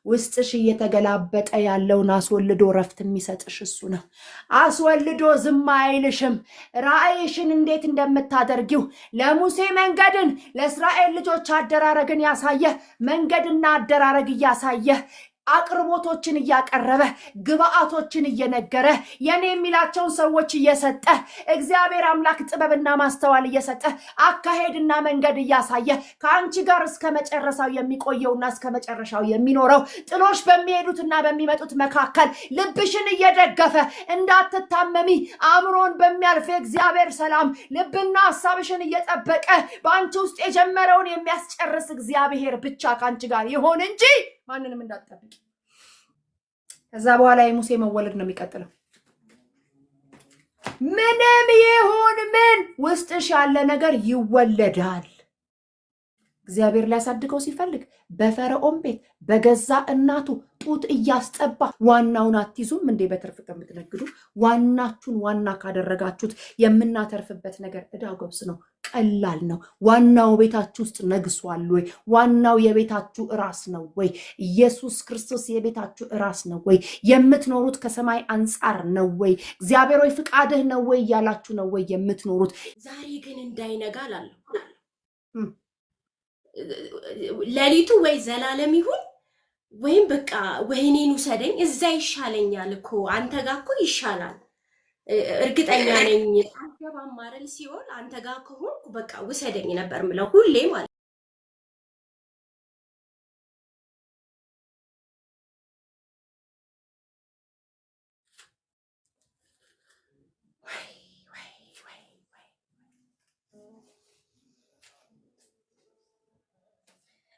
ውስጥሽ እየተገላበጠ ያለውን አስወልዶ ረፍት የሚሰጥሽ እሱ ነው። አስወልዶ ዝም አይልሽም። ራእይሽን እንዴት እንደምታደርጊው ለሙሴ መንገድን ለእስራኤል ልጆች አደራረግን ያሳየ መንገድና አደራረግ እያሳየ አቅርቦቶችን እያቀረበ ግብአቶችን እየነገረ የኔ የሚላቸውን ሰዎች እየሰጠ እግዚአብሔር አምላክ ጥበብና ማስተዋል እየሰጠ አካሄድና መንገድ እያሳየ ከአንቺ ጋር እስከ መጨረሻው የሚቆየውና እስከ መጨረሻው የሚኖረው ጥሎሽ በሚሄዱትና በሚመጡት መካከል ልብሽን እየደገፈ እንዳትታመሚ አእምሮን በሚያልፍ እግዚአብሔር ሰላም ልብና ሐሳብሽን እየጠበቀ በአንቺ ውስጥ የጀመረውን የሚያስጨርስ እግዚአብሔር ብቻ ከአንቺ ጋር ይሆን እንጂ ማንንም እንዳትጠብቂ። ከዛ በኋላ የሙሴ መወለድ ነው የሚቀጥለው። ምንም ይሁን ምን ውስጥሽ ያለ ነገር ይወለዳል። እግዚአብሔር ሊያሳድገው ሲፈልግ በፈርዖን ቤት በገዛ እናቱ ጡት እያስጠባ ዋናውን አትይዙም እንዴ? በትርፍ ከምትነግዱ ዋናችሁን ዋና ካደረጋችሁት የምናተርፍበት ነገር ዕዳ ገብስ ነው። ቀላል ነው። ዋናው ቤታችሁ ውስጥ ነግሷል ወይ? ዋናው የቤታችሁ ራስ ነው ወይ? ኢየሱስ ክርስቶስ የቤታችሁ ራስ ነው ወይ? የምትኖሩት ከሰማይ አንጻር ነው ወይ? እግዚአብሔር ወይ ፍቃድህ ነው ወይ እያላችሁ ነው ወይ የምትኖሩት? ዛሬ ግን እንዳይነጋ እላለሁ። ሌሊቱ ወይ ዘላለም ይሁን ወይም በቃ ወይኔን ውሰደኝ፣ እዛ ይሻለኛል እኮ አንተ ጋር እኮ ይሻላል እርግጠኛ ነኝ። አገባም ማረል ሲሆን አንተ ጋር ከሆንኩ በቃ ውሰደኝ ነበር ምለው ሁሌ ማለት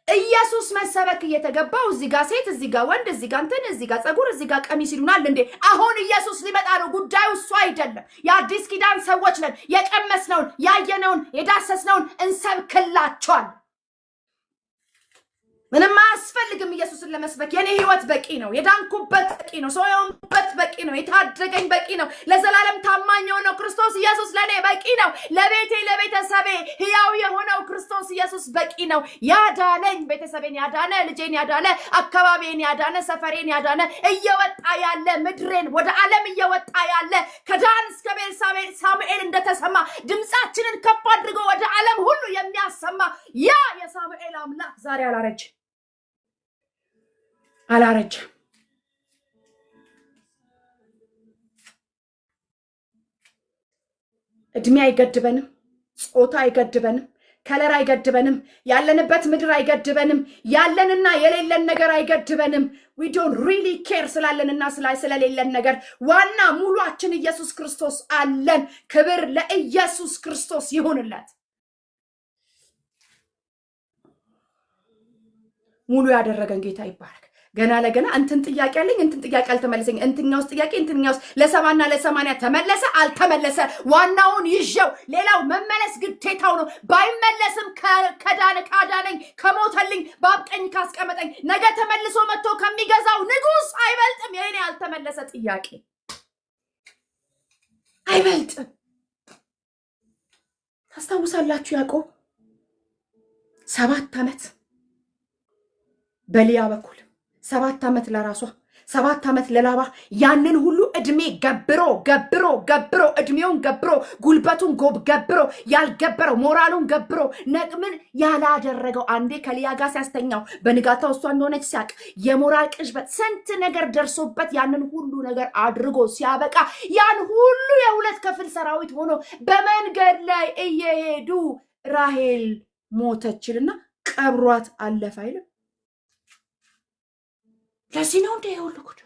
ኢየሱስ መሰበክ እየተገባው እዚህ ጋር ሴት እዚህ ጋር ወንድ እዚህ ጋር እንትን እዚህ ጋር ጸጉር እዚህ ጋር ቀሚስ ይሉናል እንዴ? አሁን ኢየሱስ ሊመጣ ነው። ጉዳዩ እሱ አይደለም። የአዲስ ኪዳን ሰዎች ነን። የቀመስነውን ያየነውን የዳሰስነውን እንሰብክላቸዋል። ምንም አያስፈልግም ኢየሱስን ለመስበክ። የኔ ህይወት በቂ ነው። የዳንኩበት በቂ ነው። ሰው የሆንኩበት በቂ ነው። የታደገኝ በቂ ነው። ለዘላለም ታማኝ የሆነው ክርስቶስ ኢየሱስ ለኔ በቂ ነው። ለቤቴ ለቤተሰቤ ህያው የሆነው ክርስቶስ ኢየሱስ በቂ ነው። ያዳነኝ፣ ቤተሰቤን ያዳነ፣ ልጄን ያዳነ፣ አካባቢን ያዳነ፣ ሰፈሬን ያዳነ፣ እየወጣ ያለ ምድሬን ወደ ዓለም እየወጣ ያለ ከዳን እስከ ቤርሳቤህ ሳሙኤል እንደተሰማ ድምጻችንን ከፍ አድርጎ ወደ ዓለም ሁሉ የሚያሰማ ያ የሳሙኤል አምላክ ዛሬ አላረጀም። እድሜ አይገድበንም፣ ጾታ አይገድበንም፣ ከለር አይገድበንም፣ ያለንበት ምድር አይገድበንም፣ ያለንና የሌለን ነገር አይገድበንም። we don't really care ስላለንና ስለሌለን ነገር። ዋና ሙሉአችን ኢየሱስ ክርስቶስ አለን። ክብር ለኢየሱስ ክርስቶስ ይሁንለት። ሙሉ ያደረገን ጌታ ይባረክ። ገና ለገና እንትን ጥያቄ አለኝ፣ እንትን ጥያቄ አልተመለሰኝ፣ እንትኛውስ ጥያቄ እንትኛውስ ለሰባና ለሰማንያ ተመለሰ አልተመለሰ ዋናውን ይዤው ሌላው መመለስ ግዴታው ነው። ባይመለስም ካዳነኝ ከሞተልኝ በአብቀኝ ካስቀመጠኝ ነገ ተመልሶ መጥቶ ከሚገዛው ንጉስ አይበልጥም። የኔ ያልተመለሰ ጥያቄ አይበልጥም። ታስታውሳላችሁ ያዕቆብ 7 ዓመት በሊያ በኩል 7 ዓመት ለራሷ 7 ዓመት ለላባ ያንን ሁሉ እድሜ ገብሮ እድሜውን ገብሮ ጉልበቱን ገብሮ ያልገበረው ሞራሉን ገብሮ ነቅምን ያላደረገው አንዴ ከሊያ ጋር ሲያስተኛው በንጋታው እሷ እንደሆነች ሲያቅ የሞራል ቅዥበት ስንት ነገር ደርሶበት ያንን ሁሉ ነገር አድርጎ ሲያበቃ ያን ሁሉ የ2 ክፍል ሰራዊት ሆኖ በመንገድ ላይ እየሄዱ ራሄል ሞተችልና ቀብሯት አለፈ አይደል? ለዚህ ነው እንደ ይወልኩት።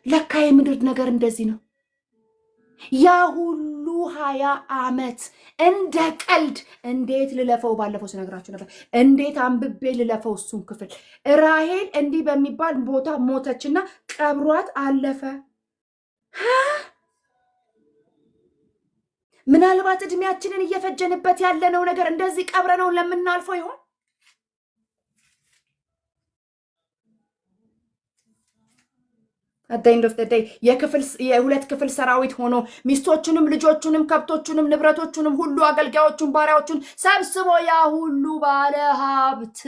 ለካ የምድር ነገር እንደዚህ ነው። ያ ሁሉ 20 ዓመት እንደ ቀልድ እንዴት ልለፈው? ባለፈው ስነግራችሁ ነበር። እንዴት አንብቤ ልለፈው እሱን ክፍል። ራሄል እንዲህ በሚባል ቦታ ሞተችና ቀብሯት አለፈ። ምናልባት እድሜያችንን እየፈጀንበት ያለነው ነገር እንደዚህ ቀብረነው ለምናልፈው ይሆን? at the end of the day የ2 ክፍል ሰራዊት ሆኖ ሚስቶቹንም ልጆቹንም ከብቶቹንም ንብረቶቹንም ሁሉ አገልጋዮቹን ባሪያዎቹን ሰብስቦ ያ ሁሉ ባለ ሀብት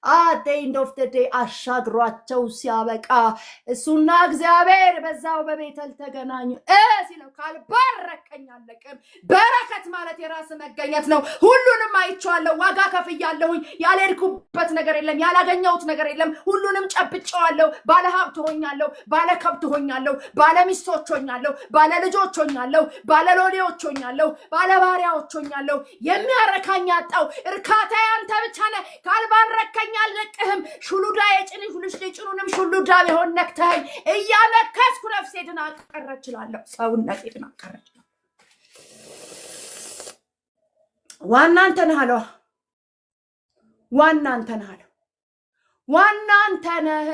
at the end of the day አሻግሯቸው ሲያበቃ እሱና እግዚአብሔር በዛው በቤተል ተገናኙ። ሲለው ካልባረከኝ አለቅም። በረከት ማለት የራስ መገኘት ነው። ሁሉንም አይቼዋለሁ፣ ዋጋ ከፍያለሁኝ። ያልሄድኩበት ነገር የለም፣ ያላገኘሁት ነገር የለም። ሁሉንም ጨብጬዋለሁ። ባለ ሀብት ሆኛለሁ፣ ባለ ከብት ሆኛለሁ፣ ባለ ሚስቶች ሆኛለሁ፣ ባለ ልጆች ሆኛለሁ፣ ባለ ሎሌዎች ሆኛለሁ፣ ባለ ባሪያዎች ሆኛለሁ። የሚያረካኝ አጣው። እርካታ ያንተ ብቻ ነህ። ካልባረከኝ አልለቅህም። ሹሉዳ የጭንሽ ሁልሽ ጭኑንም ሹሉዳ ቢሆን ነክተኸኝ እያነከስኩ ነፍሴ ድና ቀረችላለሁ። ሰውነቴ ድና ቀረችላለሁ። ዋና አንተ ነህ አለው። ዋና አንተ ነህ አለው። ዋና አንተ ነህ።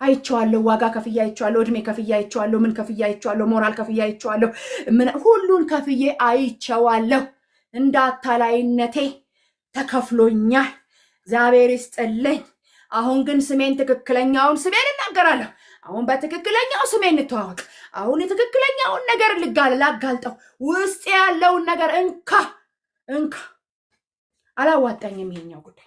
አይቼዋለሁ፣ ዋጋ ከፍዬ አይቼዋለሁ፣ እድሜ ከፍዬ አይቼዋለሁ፣ ምን ከፍዬ አይቼዋለሁ፣ ሞራል ከፍዬ አይቼዋለሁ፣ ምን ሁሉን ከፍዬ አይቼዋለሁ። እንዳታላይነቴ ተከፍሎኛል። እግዚአብሔር ይስጥልኝ። አሁን ግን ስሜን ትክክለኛውን ስሜን እናገራለሁ። አሁን በትክክለኛው ስሜን እንተዋወቅ። አሁን የትክክለኛውን ነገር ላጋልጠው። ውስጥ ያለውን ነገር እንካ። አላዋጣኝም ይሄኛው ጉዳይ።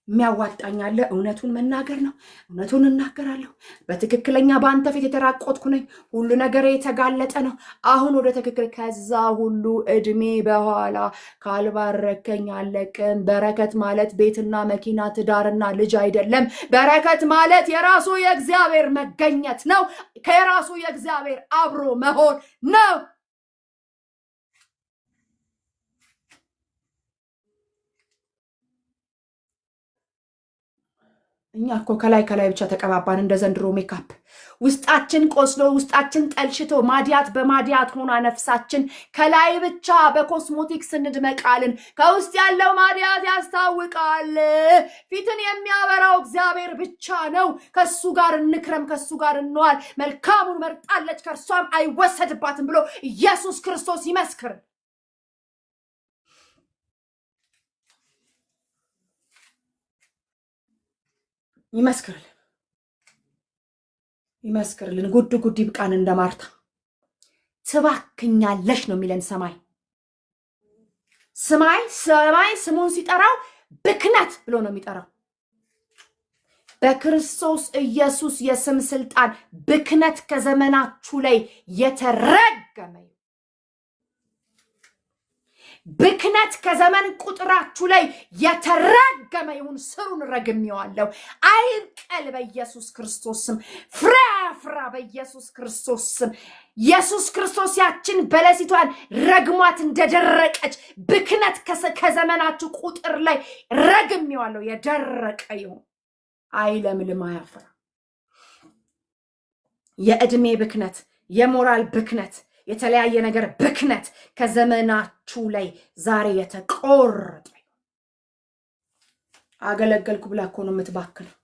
የሚያዋጣኝ አለ። እውነቱን መናገር ነው። እውነቱን እናገራለሁ። በትክክለኛ በአንተ ፊት የተራቆትኩ ነኝ። ሁሉ ነገር የተጋለጠ ነው። አሁን ወደ ትክክል ከዛ ሁሉ እድሜ በኋላ ካልባረከኝ አለቅም። በረከት ማለት ቤትና መኪና፣ ትዳርና ልጅ አይደለም። በረከት ማለት የራሱ የእግዚአብሔር መገኘት ነው። ከራሱ የእግዚአብሔር አብሮ መሆን ነው። እኛ እኮ ከላይ ብቻ ተቀባባን እንደ ዘንድሮ ሜካፕ። ውስጣችን ቆስሎ ውስጣችን ጠልሽቶ ማዲያት በማዲያት ሆና ነፍሳችን ከላይ ብቻ በኮስሞቲክስ እንድመቃልን። ከውስጥ ያለው ማዲያት ያስታውቃል። ፊትን የሚያበራው እግዚአብሔር ብቻ ነው። ከሱ ጋር እንክረም፣ ከሱ ጋር እንዋል። መልካሙን መርጣለች፣ ከእርሷም አይወሰድባትም ብሎ ኢየሱስ ክርስቶስ ይመስክር። ይመስክርልን። ጉድ ይብቃን። እንደ ማርታ ትባክኛለሽ ነው የሚለን ሰማይ። ሰማይ ስሙን ሲጠራው ብክነት ብሎ ነው የሚጠራው። በክርስቶስ ኢየሱስ የስም ስልጣን ብክነት ከዘመናችሁ ላይ የተረገመ፣ ብክነት ከዘመን ቁጥራችሁ ላይ የተረገመ ይሁን። ስሩን ረግሜዋለሁ። አይብቀል በኢየሱስ ክርስቶስ ስም። ፍራ በኢየሱስ ክርስቶስ ስም። ኢየሱስ ክርስቶስ ያችን በለሲቷን ረግሟት እንደደረቀች ብክነት ከዘመናችሁ ቁጥር ላይ ረግሜዋለሁ። የደረቀ ይሁን። አይለምልም፣ አያፍራ። የእድሜ ብክነት፣ የሞራል ብክነት፣ የተለያየ ነገር ብክነት ከዘመናችሁ ላይ ዛሬ የተቆረጠ። አገለገልኩ ብላ እኮ ነው የምትባክነው።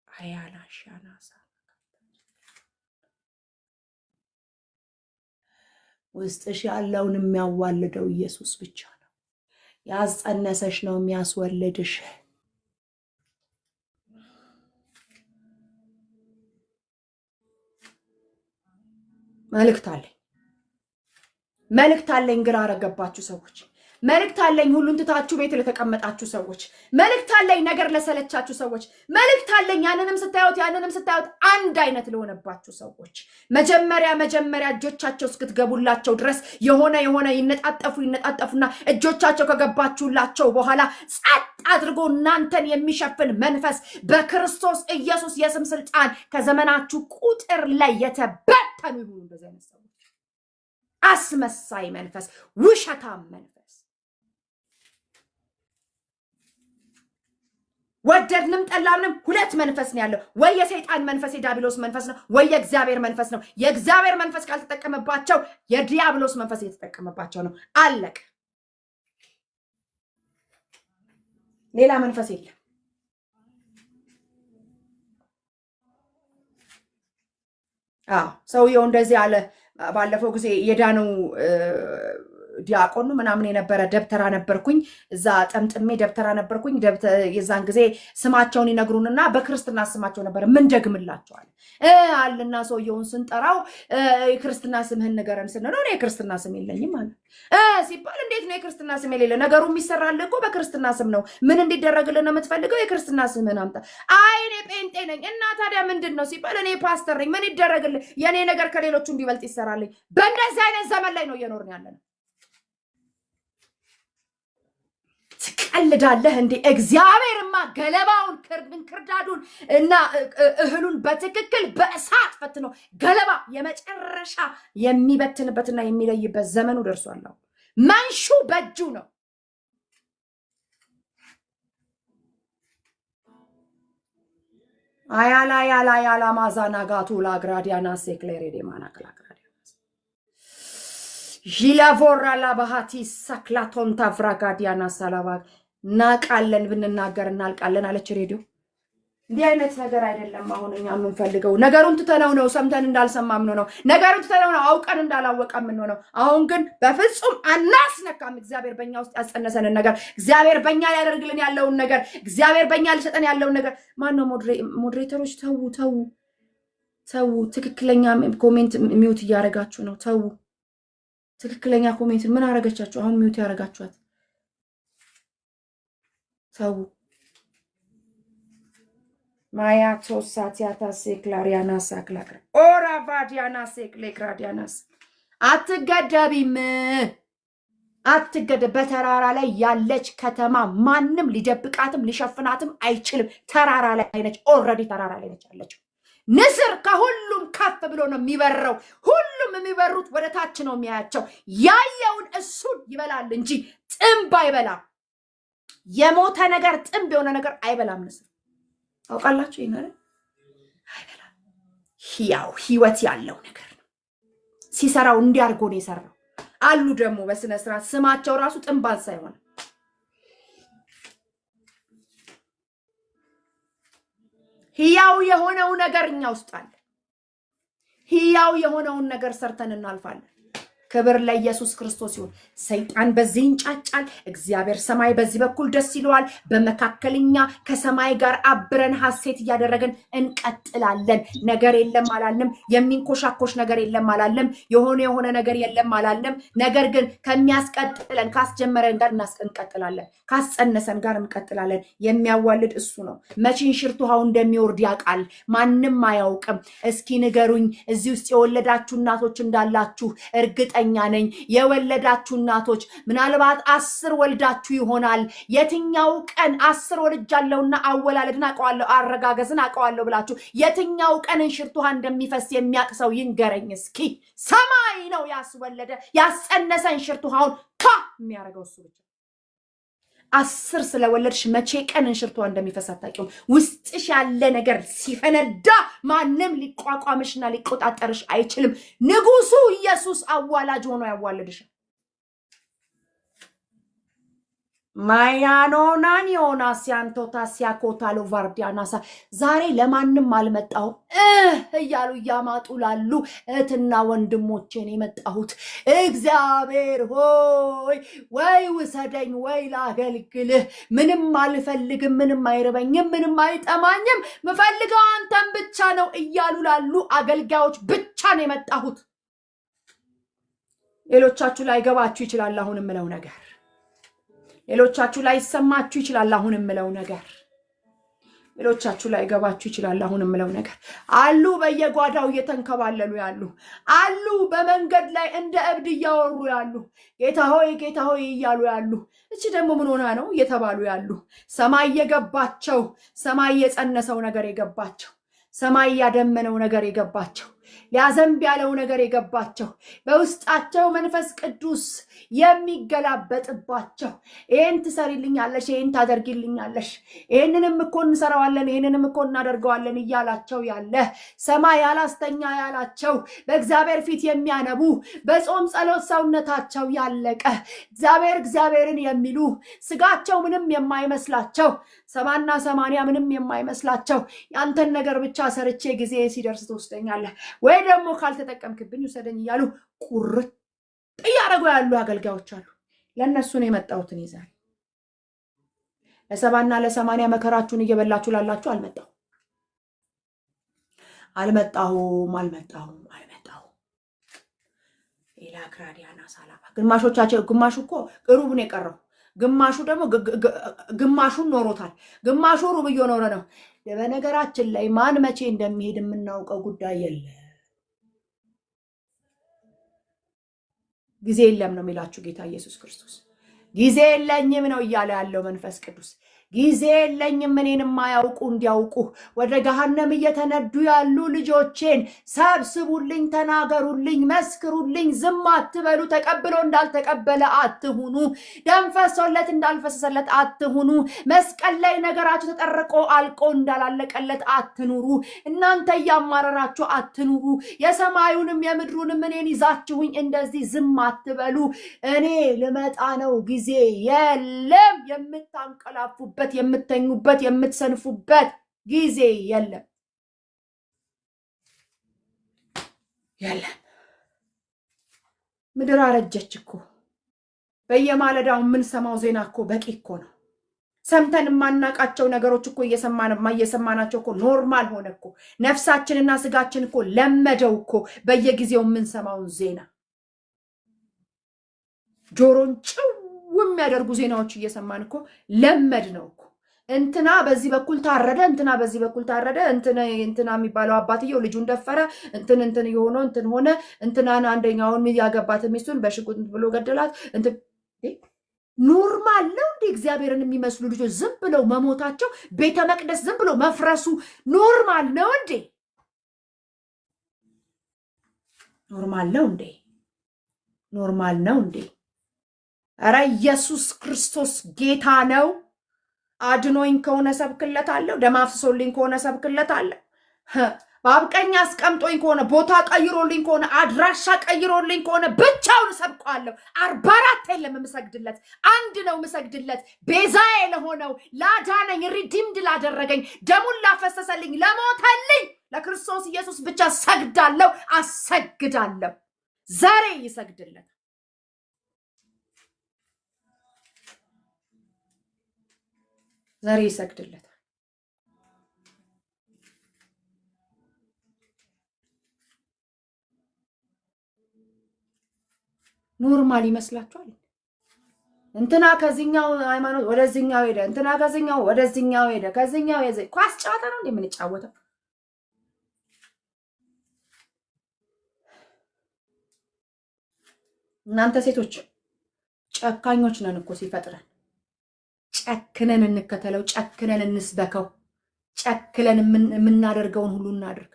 አያላሻናሳ ውስጥሽ ያለውን የሚያዋልደው ኢየሱስ ብቻ ነው። ያስጸነሰሽ ነው የሚያስወልድሽ። መልእክት አለኝ። ግራ አረገባችሁ ሰዎች መልእክት አለኝ። ሁሉን ትታችሁ ቤት ለተቀመጣችሁ ሰዎች መልእክት አለኝ። ነገር ለሰለቻችሁ ሰዎች መልእክት አለኝ። ያንንም ስታዩት አንድ አይነት ለሆነባችሁ ሰዎች መጀመሪያ እጆቻቸው እስክትገቡላቸው ድረስ የሆነ ይነጣጠፉና እጆቻቸው ከገባችሁላቸው በኋላ ጸጥ አድርጎ እናንተን የሚሸፍን መንፈስ በክርስቶስ ኢየሱስ የስም ስልጣን ከዘመናችሁ ቁጥር ላይ የተበተኑ ይሁኑ። እንደዚህ አይነት ሰዎች አስመሳይ መንፈስ፣ ውሸታም መንፈስ፣ ወደድንም ጠላምንም ሁለት መንፈስ ነው ያለው። ወይ የሰይጣን መንፈስ የዲያብሎስ መንፈስ ነው፣ ወይ የእግዚአብሔር መንፈስ ነው። የእግዚአብሔር መንፈስ ካልተጠቀመባቸው የዲያብሎስ መንፈስ እየተጠቀመባቸው ነው። አለቀ። ሌላ መንፈስ የለም። ሰውየው እንደዚህ አለ። ባለፈው ጊዜ የዳነው ዲያቆኑ ምናምን የነበረ ደብተራ ነበርኩኝ። እዛ ጠምጥሜ ደብተራ ነበርኩኝ። የዛን ጊዜ ስማቸውን ይነግሩንና በክርስትና ስማቸው ነበር ምን ደግምላቸዋል አለና ሰውየውን ስንጠራው የክርስትና ስምህን ንገረን ስንለው እኔ የክርስትና ስም የለኝም አለ ሲባል እንዴት ነው የክርስትና ስም የሌለ? ነገሩ የሚሰራል እኮ በክርስትና ስም ነው። ምን እንዲደረግልን ነው የምትፈልገው? የክርስትና ስምህን አምጣ። አይ እኔ ጴንጤ ነኝ። እና ታዲያ ምንድን ነው ሲባል እኔ ፓስተር ነኝ። ምን ይደረግልኝ? የኔ ነገር ከሌሎቹ እንዲበልጥ ይሰራልኝ። በእንደዚህ አይነት ዘመን ላይ ነው እየኖርን ያለነው። ትቀልዳለህ እንዴ? እግዚአብሔርማ ገለባውን ክርዳዱን እና እህሉን በትክክል በእሳት ፈትኖ ገለባ የመጨረሻ የሚበትንበትና የሚለይበት ዘመኑ ደርሷል። መንሹ በእጁ ነው። አያላ ማዛና ጋቱ ላግራዲያና ሴክሌሬዴ ማናክላግራዲያ ጂላቮራ ላባሃቲ ሳክላቶን ታፍራጋዲያና ሳላባ ናቃለን ብንናገር እናልቃለን አለች ሬዲዮ። እንዲህ አይነት ነገር አይደለም አሁን እኛ የምንፈልገው። ነገሩን ትተነው ነው ሰምተን እንዳልሰማም ነው። ነገሩን ትተነው ነው አውቀን እንዳላወቀም ነው። አሁን ግን በፍጹም አናስነካም። እግዚአብሔር በእኛ ውስጥ ያጸነሰንን ነገር፣ እግዚአብሔር በእኛ ሊያደርግልን ያለውን ነገር፣ እግዚአብሔር በእኛ ሊሰጠን ያለውን ነገር ማነው? ሞዴሬተሮች ተው። ትክክለኛ ኮሜንት ሚውት እያደረጋችሁ ነው። ተው። ትክክለኛ ኮሜንት ምን አረጋቻችሁ? አሁን ሚውት ያረጋችኋት። ተው። ማያቶ ሳቲያታ ሴክላሪያና ሳክላክራ ኦራ ባዲያና ሴክሌክራዲያናስ አትገደቢም። በተራራ ላይ ያለች ከተማ ማንም ሊደብቃትም ሊሸፍናትም አይችልም። ተራራ ላይ ነች። ኦልሬዲ ተራራ ላይ ነች ያለችው። ንስር ከሁሉም ከፍ ብሎ ነው የሚበረው። ሁሉም የሚበሩት ወደ ታች ነው የሚያያቸው። ያየውን እሱን ይበላል እንጂ ጥንብ አይበላም። የሞተ ነገር ጥንብ የሆነ ነገር አይበላም ንስር። አውቃላችሁ ይሄን አይደል? አይበላም። ያው ህይወት ያለው ነገር ነው። ሲሰራው እንዲያርጎ ነው የሰራው። አሉ ደግሞ በስነ ስርዓት ስማቸው ራሱ ጥንባን ሳይሆን ህያው የሆነው ነገር እኛ ውስጥ አለ። ህያው የሆነውን ነገር ሰርተን እናልፋለን። ክብር ለኢየሱስ ክርስቶስ ይሁን። ሰይጣን በዚህ እንጫጫል፣ እግዚአብሔር ሰማይ በዚህ በኩል ደስ ይለዋል። በመካከለኛ ከሰማይ ጋር አብረን ሐሴት እያደረግን እንቀጥላለን። ነገር የለም አላልንም። የሚንኮሻኮሽ ነገር የለም አላልንም። የሆነ ነገር የለም አላልንም። ነገር ግን ከሚያስቀጥለን ካስጀመረን ጋር እንቀጥላለን። ካስጸነሰን ጋር እንቀጥላለን። የሚያዋልድ እሱ ነው። መቼን ሽርቱሃው እንደሚወርድ ያውቃል። ማንም አያውቅም። እስኪ ንገሩኝ፣ እዚህ ውስጥ የወለዳችሁ እናቶች እንዳላችሁ እርግጠኛ ነኝ። የወለዳችሁ እናቶች ምናልባት 10 ወልዳችሁ ይሆናል። የትኛው ቀን 10 ወልጃለሁና አወላለድን አውቀዋለሁ አረጋገዝን አውቀዋለሁ ብላችሁ የትኛው ቀን እንሽርቱሃ እንደሚፈስ የሚያቅሰው ይንገረኝ እስኪ። ሰማይ ነው ያስወለደ ያስጸነሰ እንሽርቱሃውን የሚያደርገው እሱ ብቻ። 10 ስለወለድሽ መቼ ቀን እንሽርቷ እንደሚፈስ አታውቂውም። ውስጥሽ ያለ ነገር ሲፈነዳ ማንም ሊቋቋምሽና ሊቆጣጠርሽ አይችልም። ንጉሱ ኢየሱስ አዋላጅ ሆኖ ያዋልድሻል። ማያኖናን ዮናስ ያንቶታ ሲያኮታሎ ቫርዲያናሳ ዛሬ ለማንም አልመጣሁም እያሉ እያማጡ ላሉ እህትና ወንድሞቼን የመጣሁት። እግዚአብሔር ሆይ ወይ ውሰደኝ ወይ ላገልግልህ። ምንም አልፈልግም፣ ምንም አይርበኝም፣ ምንም አይጠማኝም፣ ምፈልገው አንተን ብቻ ነው እያሉ ላሉ አገልጋዮች ብቻ ነው የመጣሁት። ሌሎቻችሁ ላይ ገባችሁ ይችላል አሁን የምለው ነገር። ሌሎቻችሁ ላይ ይሰማችሁ ይችላል አሁን የምለው ነገር። ሌሎቻችሁ ላይ ገባችሁ ይችላል አሁን የምለው ነገር። አሉ በየጓዳው እየተንከባለሉ ያሉ አሉ። በመንገድ ላይ እንደ እብድ እያወሩ ያሉ ጌታ ሆይ እያሉ ያሉ። እቺ ደግሞ ምን ሆና ነው እየተባሉ ያሉ። ሰማይ የገባቸው፣ ሰማይ የጸነሰው ነገር የገባቸው፣ ሰማይ ያደመነው ነገር የገባቸው፣ ሊያዘንብ ያለው ነገር የገባቸው፣ በውስጣቸው መንፈስ ቅዱስ የሚገላበጥባቸው ይሄን ትሰሪልኛለሽ፣ ይሄን ታደርጊልኛለሽ፣ ይሄንንም እኮ እንሰራዋለን፣ ይሄንንም እኮ እናደርገዋለን እያላቸው ያለ ሰማይ ያላስተኛ ያላቸው በእግዚአብሔር ፊት የሚያነቡ በጾም ጸሎት ሰውነታቸው ያለቀ እግዚአብሔርን የሚሉ ስጋቸው ምንም የማይመስላቸው 70 እና 80 ምንም የማይመስላቸው ያንተን ነገር ብቻ ሰርቼ ጊዜ ሲደርስ ትወስደኛለህ ወይ ደግሞ ካልተጠቀምክብኝ ውሰደኝ እያሉ ቁርጥ እያደረጉ ያሉ አገልጋዮች አሉ። ለእነሱ ነው የመጣሁትን ይዛል። ለ70 እና ለ80 መከራችሁን እየበላችሁ ላላችሁ አልመጣሁም። ኢላክራዲያና ሳላባ ግማሹ እኮ ሩብ ነው የቀረው። ግማሹ ደግሞ ግማሹን ኖሮታል። ግማሹ ሩብ እየኖረ ነው። በነገራችን ላይ ማን መቼ እንደሚሄድ የምናውቀው ጉዳይ የለም። ጊዜ የለም ነው የሚላችሁ ጌታ ኢየሱስ ክርስቶስ። ጊዜ የለኝም ነው እያለ ያለው መንፈስ ቅዱስ። ጊዜ የለኝም እኔን የማያውቁ እንዲያውቁ። ወደ ገሃነም እየተነዱ ያሉ ልጆቼን ሰብስቡልኝ፣ ተናገሩልኝ፣ መስክሩልኝ። ዝም አትበሉ። ተቀብሎ እንዳልተቀበለ አትሁኑ። ደም ፈሶለት እንዳልፈሰሰለት አትሁኑ። መስቀል ላይ ነገራችሁ ተጠርቆ አልቆ እንዳላለቀለት አትኑሩ። እናንተ እያማረራችሁ አትኑሩ። የሰማዩንም የምድሩንም እኔን ይዛችሁኝ እንደዚህ ዝም አትበሉ። እኔ ልመጣ ነው። ጊዜ የለም። የምታንቀላፉበት፣ የምተኙበት፣ የምትሰንፉበት ጊዜ የለም። ምድር አረጀች እኮ። በየማለዳው የምንሰማው ዜና እኮ በቂ እኮ ነው። ሰምተን የማናቃቸው ነገሮች እኮ እየሰማናቸው እኮ ኖርማል ሆነ እኮ። ነፍሳችንና ስጋችን እኮ ለመደው እኮ በየጊዜው የምንሰማውን ዜና። ጆሮን ጭው የሚያደርጉ ዜናዎች እየሰማን እኮ ለመድ ነው እኮ። እንትና በዚህ በኩል ታረደ፣ እንትና በዚህ በኩል ታረደ፣ እንትና የሚባለው አባትየው ልጁን ደፈረ፣ እንትን የሆነው እንትን ሆነ፣ እንትናን አንደኛውን ያገባት ሚስቱን በሽጉጥ ብሎ ገደላት። ኖርማል ነው እንዴ? እግዚአብሔርን የሚመስሉ ልጆች ዝም ብለው መሞታቸው፣ ቤተ መቅደስ ዝም ብሎ መፍረሱ ኖርማል ነው እንዴ? ኖርማል ነው እንዴ? ኧረ ኢየሱስ ክርስቶስ ጌታ ነው። አድኖኝ ከሆነ ሰብክለታለሁ። ደም አፍስሶልኝ ከሆነ ሰብክለታለሁ። በአብቀኝ አስቀምጦኝ ከሆነ ቦታ ቀይሮልኝ ከሆነ አድራሻ ቀይሮልኝ ከሆነ ብቻውን ሰብኳለሁ። 44 የለም የምሰግድለት፣ አንድ ነው የምሰግድለት። ቤዛዬ ለሆነው ላዳነኝ፣ ሪዲምድ ላደረገኝ፣ ደሙን ላፈሰሰልኝ፣ ለሞተልኝ ለክርስቶስ ኢየሱስ ብቻ ሰግዳለሁ፣ አሰግዳለሁ። ዛሬ ይሰግድለት። ዛሬ ይሰግድለታል። ኖርማል ይመስላችኋል? እንትና ከዚህኛው ሃይማኖት ወደዚህኛው ሄደ፣ እንትና ከዚህኛው ወደዚህኛው ሄደ፣ ከዚህኛው ኳስ ጨዋታ ነው እንደምንጫወተው። እናንተ ሴቶች ጨካኞች ነን እኮ ሲፈጥረን። ጨክነን እንከተለው፣ ጨክነን እንስበከው፣ ጨክነን የምናደርገውን ሁሉ እናድርግ።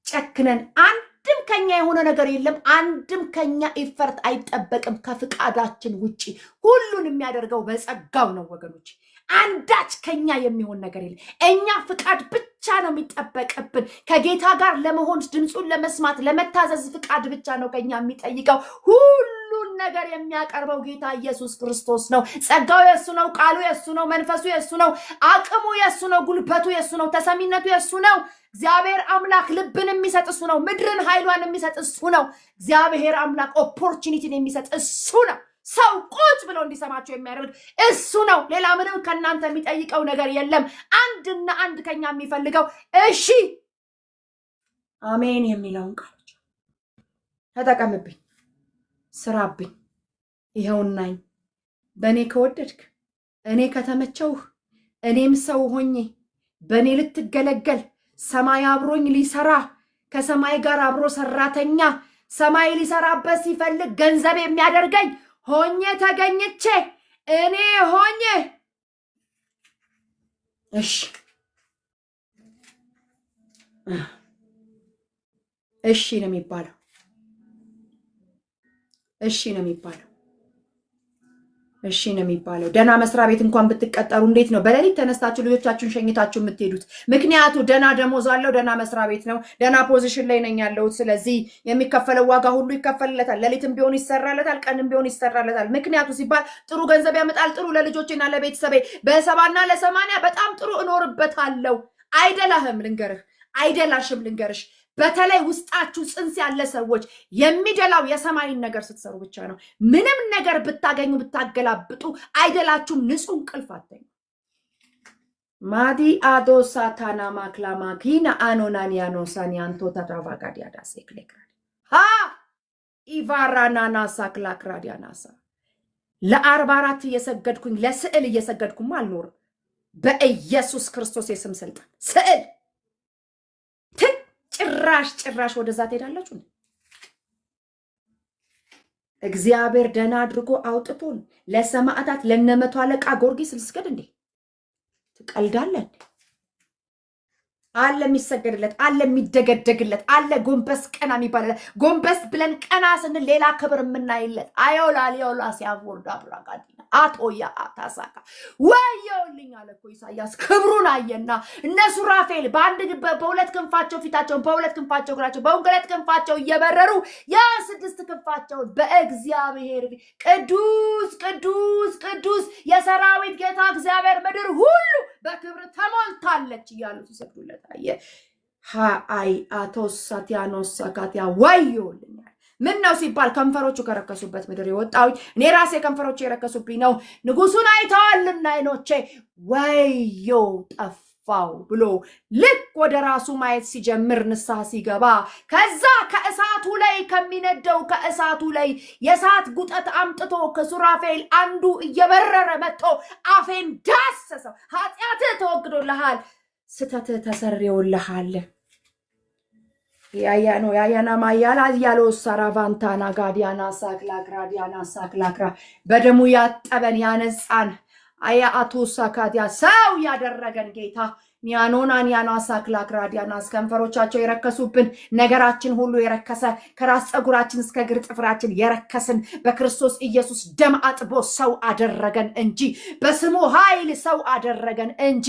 ጨክነን አንድም ከኛ የሆነ ነገር የለም። አንድም ከኛ ኢፈርት አይጠበቅም ከፍቃዳችን ውጪ። ሁሉን የሚያደርገው በጸጋው ነው ወገኖች። አንዳች ከኛ የሚሆን ነገር የለም። እኛ ፍቃድ ብቻ ነው የሚጠበቅብን። ከጌታ ጋር ለመሆን ድምፁን ለመስማት ለመታዘዝ ፍቃድ ብቻ ነው ከኛ የሚጠይቀው። ሁሉን ነገር የሚያቀርበው ጌታ ኢየሱስ ክርስቶስ ነው። ጸጋው የሱ ነው፣ ቃሉ የሱ ነው፣ መንፈሱ የሱ ነው፣ አቅሙ የሱ ነው፣ ጉልበቱ የሱ ነው፣ ተሰሚነቱ የሱ ነው። እግዚአብሔር አምላክ ልብን የሚሰጥ እሱ ነው። ምድርን ኃይሏን የሚሰጥ እሱ ነው። እግዚአብሔር አምላክ ኦፖርቹኒቲን የሚሰጥ እሱ ነው። ሰው ቁጭ ብሎ እንዲሰማቸው የሚያደርግ እሱ ነው። ሌላ ምንም ከእናንተ የሚጠይቀው ነገር የለም። አንድና አንድ ከኛ የሚፈልገው እሺ አሜን የሚለውን ቃሎች ተጠቀምብኝ፣ ስራብኝ፣ ይኸውናኝ። በእኔ ከወደድክ፣ እኔ ከተመቸውህ፣ እኔም ሰው ሆኜ በእኔ ልትገለገል፣ ሰማይ አብሮኝ ሊሰራ፣ ከሰማይ ጋር አብሮ ሰራተኛ፣ ሰማይ ሊሰራበት ሲፈልግ ገንዘብ የሚያደርገኝ ሆኜ ተገኝቼ እኔ ሆኜ እሺ ነው የሚባለው። እሺ ነው የሚባለው። እሺ ነው የሚባለው። ደህና መስሪያ ቤት እንኳን ብትቀጠሩ እንዴት ነው በሌሊት ተነስታችሁ ልጆቻችሁን ሸኝታችሁ የምትሄዱት? ምክንያቱ ደህና ደሞዝ አለው፣ ደህና መስሪያ ቤት ነው፣ ደህና ፖዚሽን ላይ ነኝ ያለሁት። ስለዚህ የሚከፈለው ዋጋ ሁሉ ይከፈልለታል። ሌሊትም ቢሆን ይሰራለታል፣ ቀንም ቢሆን ይሰራለታል። ምክንያቱ ሲባል ጥሩ ገንዘብ ያመጣል፣ ጥሩ ለልጆቼና ለቤተሰቤ በ70 እና ለ80 በጣም ጥሩ እኖርበታለሁ። አይደላህም ልንገርህ፣ አይደላሽም ልንገርሽ። በተለይ ውስጣችሁ ጽንስ ያለ ሰዎች የሚደላው የሰማይን ነገር ስትሰሩ ብቻ ነው። ምንም ነገር ብታገኙ ብታገላብጡ አይደላችሁም። ንጹህ እንቅልፍ አተኙ። ማዲ አዶ ሳታና ማክላማ ኪና አኖናኒያኖ ሳኒያንቶ ተራቫጋዲያዳ ሴክሌክራዲ ሀ ኢቫራናና ሳክላክራዲያናሳ ለ44 እየሰገድኩኝ ለስዕል እየሰገድኩም አልኖርም። በኢየሱስ ክርስቶስ የስም ስልጣን ስዕል ጭራሽ ወደዛ ትሄዳላችሁ። እግዚአብሔር ደህና አድርጎ አውጥቶን ለሰማዕታት ለነመቶ አለቃ ጊዮርጊስ ልስገድ እንዴ? ትቀልዳለህ? አለ የሚሰገድለት፣ አለ የሚደገደግለት፣ አለ ጎንበስ ቀና የሚባልለት። ጎንበስ ብለን ቀና ስንል ሌላ ክብር የምናይለት አዮላ ሲያወርድ አብራጋዲና አቶያ አታሳካ ወየውልኝ አለ እኮ ኢሳያስ። ክብሩን አየና እነሱ ራፌል በሁለት ክንፋቸው ፊታቸውን፣ በሁለት ክንፋቸው እግራቸው፣ በሁለት ክንፋቸው እየበረሩ የስድስት ክንፋቸውን በእግዚአብሔር ቅዱስ ቅዱስ ቅዱስ የሰራዊት ጌታ እግዚአብሔር ምድር ሁሉ በክብር ተሞልታለች እያሉ ሲሰግዱለት አየ። ሃይ አቶሳቲያኖስ ሳካቲያ ወዮልኛል። ምን ነው ሲባል ከንፈሮቹ ከረከሱበት ምድር የወጣው እኔ ራሴ ከንፈሮቹ የረከሱብኝ ነው። ንጉሱን አይተዋልና አይኖቼ ወዮ ጠፋው ብሎ ልክ ወደ ራሱ ማየት ሲጀምር ንስሐ ሲገባ ከዛ ከእሳቱ ላይ ከሚነደው ከእሳቱ ላይ የእሳት ጉጠት አምጥቶ ከሱራፌል አንዱ እየበረረ መጥቶ አፌን ዳሰሰው። ኃጢአትህ ተወግዶልሃል፣ ስተትህ ተሰርዮልሃል። ያያና ማያላ ያሎ ሰራቫንታና ጋዲያና ሳክላክራ በደሙ ያጠበን ያነጻን አያአቱ ሳካዲያ ሰው ያደረገን ጌታ ኒያኖና ሳክላክራዲያናስ ከንፈሮቻቸው የረከሱብን ነገራችን ሁሉ የረከሰ ከራስ ፀጉራችን እስከ እግር ጥፍራችን የረከስን በክርስቶስ ኢየሱስ ደም አጥቦ ሰው አደረገን እንጂ በስሙ ኃይል ሰው አደረገን እንጂ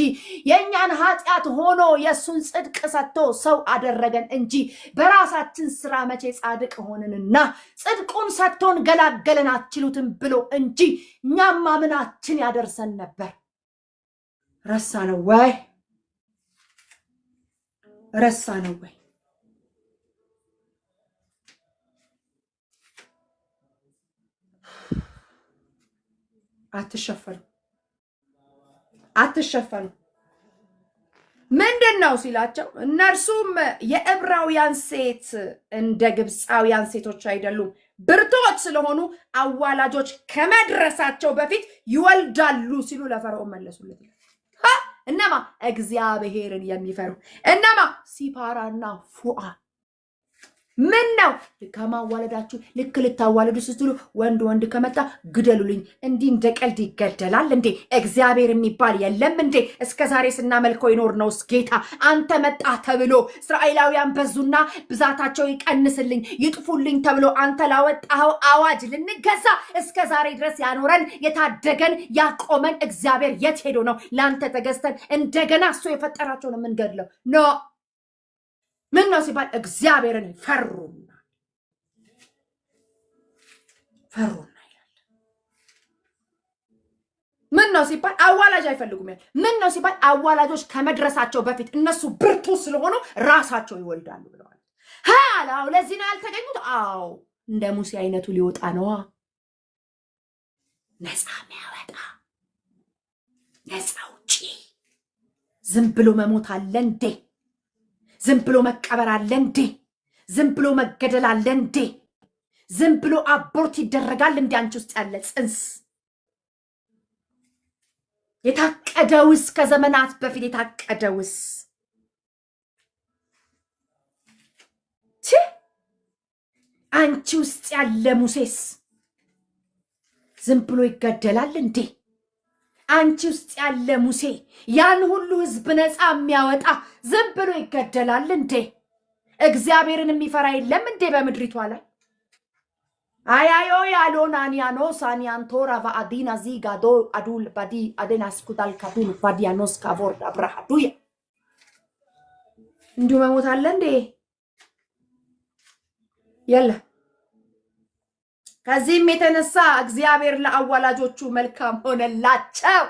የኛን ኃጢአት ሆኖ የሱን ጽድቅ ሰጥቶ ሰው አደረገን እንጂ በራሳችን ስራ መቼ ጻድቅ ሆነንና ጽድቁን ሰጥቶን ገላገለን አትችሉትም ብሎ እንጂ እኛማ ምናችን ያደርሰን ነበር። ረሳነው ወይ? ረሳነው ወይ? አትሸፈኑ። ምንድነው ሲላቸው እነርሱም የዕብራውያን ሴት እንደ ግብፃውያን ሴቶች አይደሉም፣ ብርቶች ስለሆኑ አዋላጆች ከመድረሳቸው በፊት ይወልዳሉ ሲሉ ለፈርዖን መለሱለት። እነማ እግዚአብሔርን የሚፈሩ እነማ ሲፓራና ፉአ ምን ነው ከማዋለዳችሁ ልክ ልታዋለዱ ስትሉ ወንድ ከመጣ ግደሉልኝ። እንዲህ እንደ ቀልድ ይገደላል እንዴ? እግዚአብሔር የሚባል የለም እንዴ? እስከ ዛሬ ስናመልከው ይኖር ነው ጌታ አንተ መጣ ተብሎ እስራኤላውያን በዙና ብዛታቸው ይቀንስልኝ ይጥፉልኝ ተብሎ አንተ ላወጣው አዋጅ ልንገዛ እስከ ዛሬ ድረስ ያኖረን የታደገን ያቆመን እግዚአብሔር የት ሄዶ ነው ለአንተ ተገዝተን እንደገና እሱ የፈጠራቸውን የምንገድለው? ኖ ምን ነው ሲባል እግዚአብሔርን ፈሩና ይላል። ምን ነው ሲባል አዋላጅ አይፈልጉም። ምን ነው ሲባል አዋላጆች ከመድረሳቸው በፊት እነሱ ብርቱ ስለሆኑ ራሳቸው ይወልዳሉ ብለዋል። ሃላው ለዚህ ነው ያልተገኙት። አዎ እንደ ሙሴ አይነቱ ሊወጣ ነዋ። ነፃ የሚያወጣ ነፃ ውጪ። ዝም ብሎ መሞት አለ እንዴ? ዝም ብሎ መቀበር አለ እንዴ? ዝም ብሎ መገደል አለ እንዴ? ዝም ብሎ አቦርት ይደረጋል እንዴ? አንቺ ውስጥ ያለ ጽንስ የታቀደውስ ከዘመናት በፊት የታቀደውስ አንቺ ውስጥ ያለ ሙሴስ ዝም ብሎ ይገደላል እንዴ? አንቺ ውስጥ ያለ ሙሴ ያን ሁሉ ህዝብ ነፃ የሚያወጣ ዝም ብሎ ይገደላል እንዴ? እግዚአብሔርን የሚፈራ የለም እንዴ በምድሪቷ ላይ? አያዮ ያሎናኒያኖ ሳኒያንቶራ ቫአዲና ዚጋዶ አዱል ባዲ አደናስኩታል ካዱል ባዲያኖስ ካቮርድ አብራሃዱያ እንዲሁ መሞት አለ እንዴ? የለ። ከዚህም የተነሳ እግዚአብሔር ለአዋላጆቹ መልካም ሆነላቸው።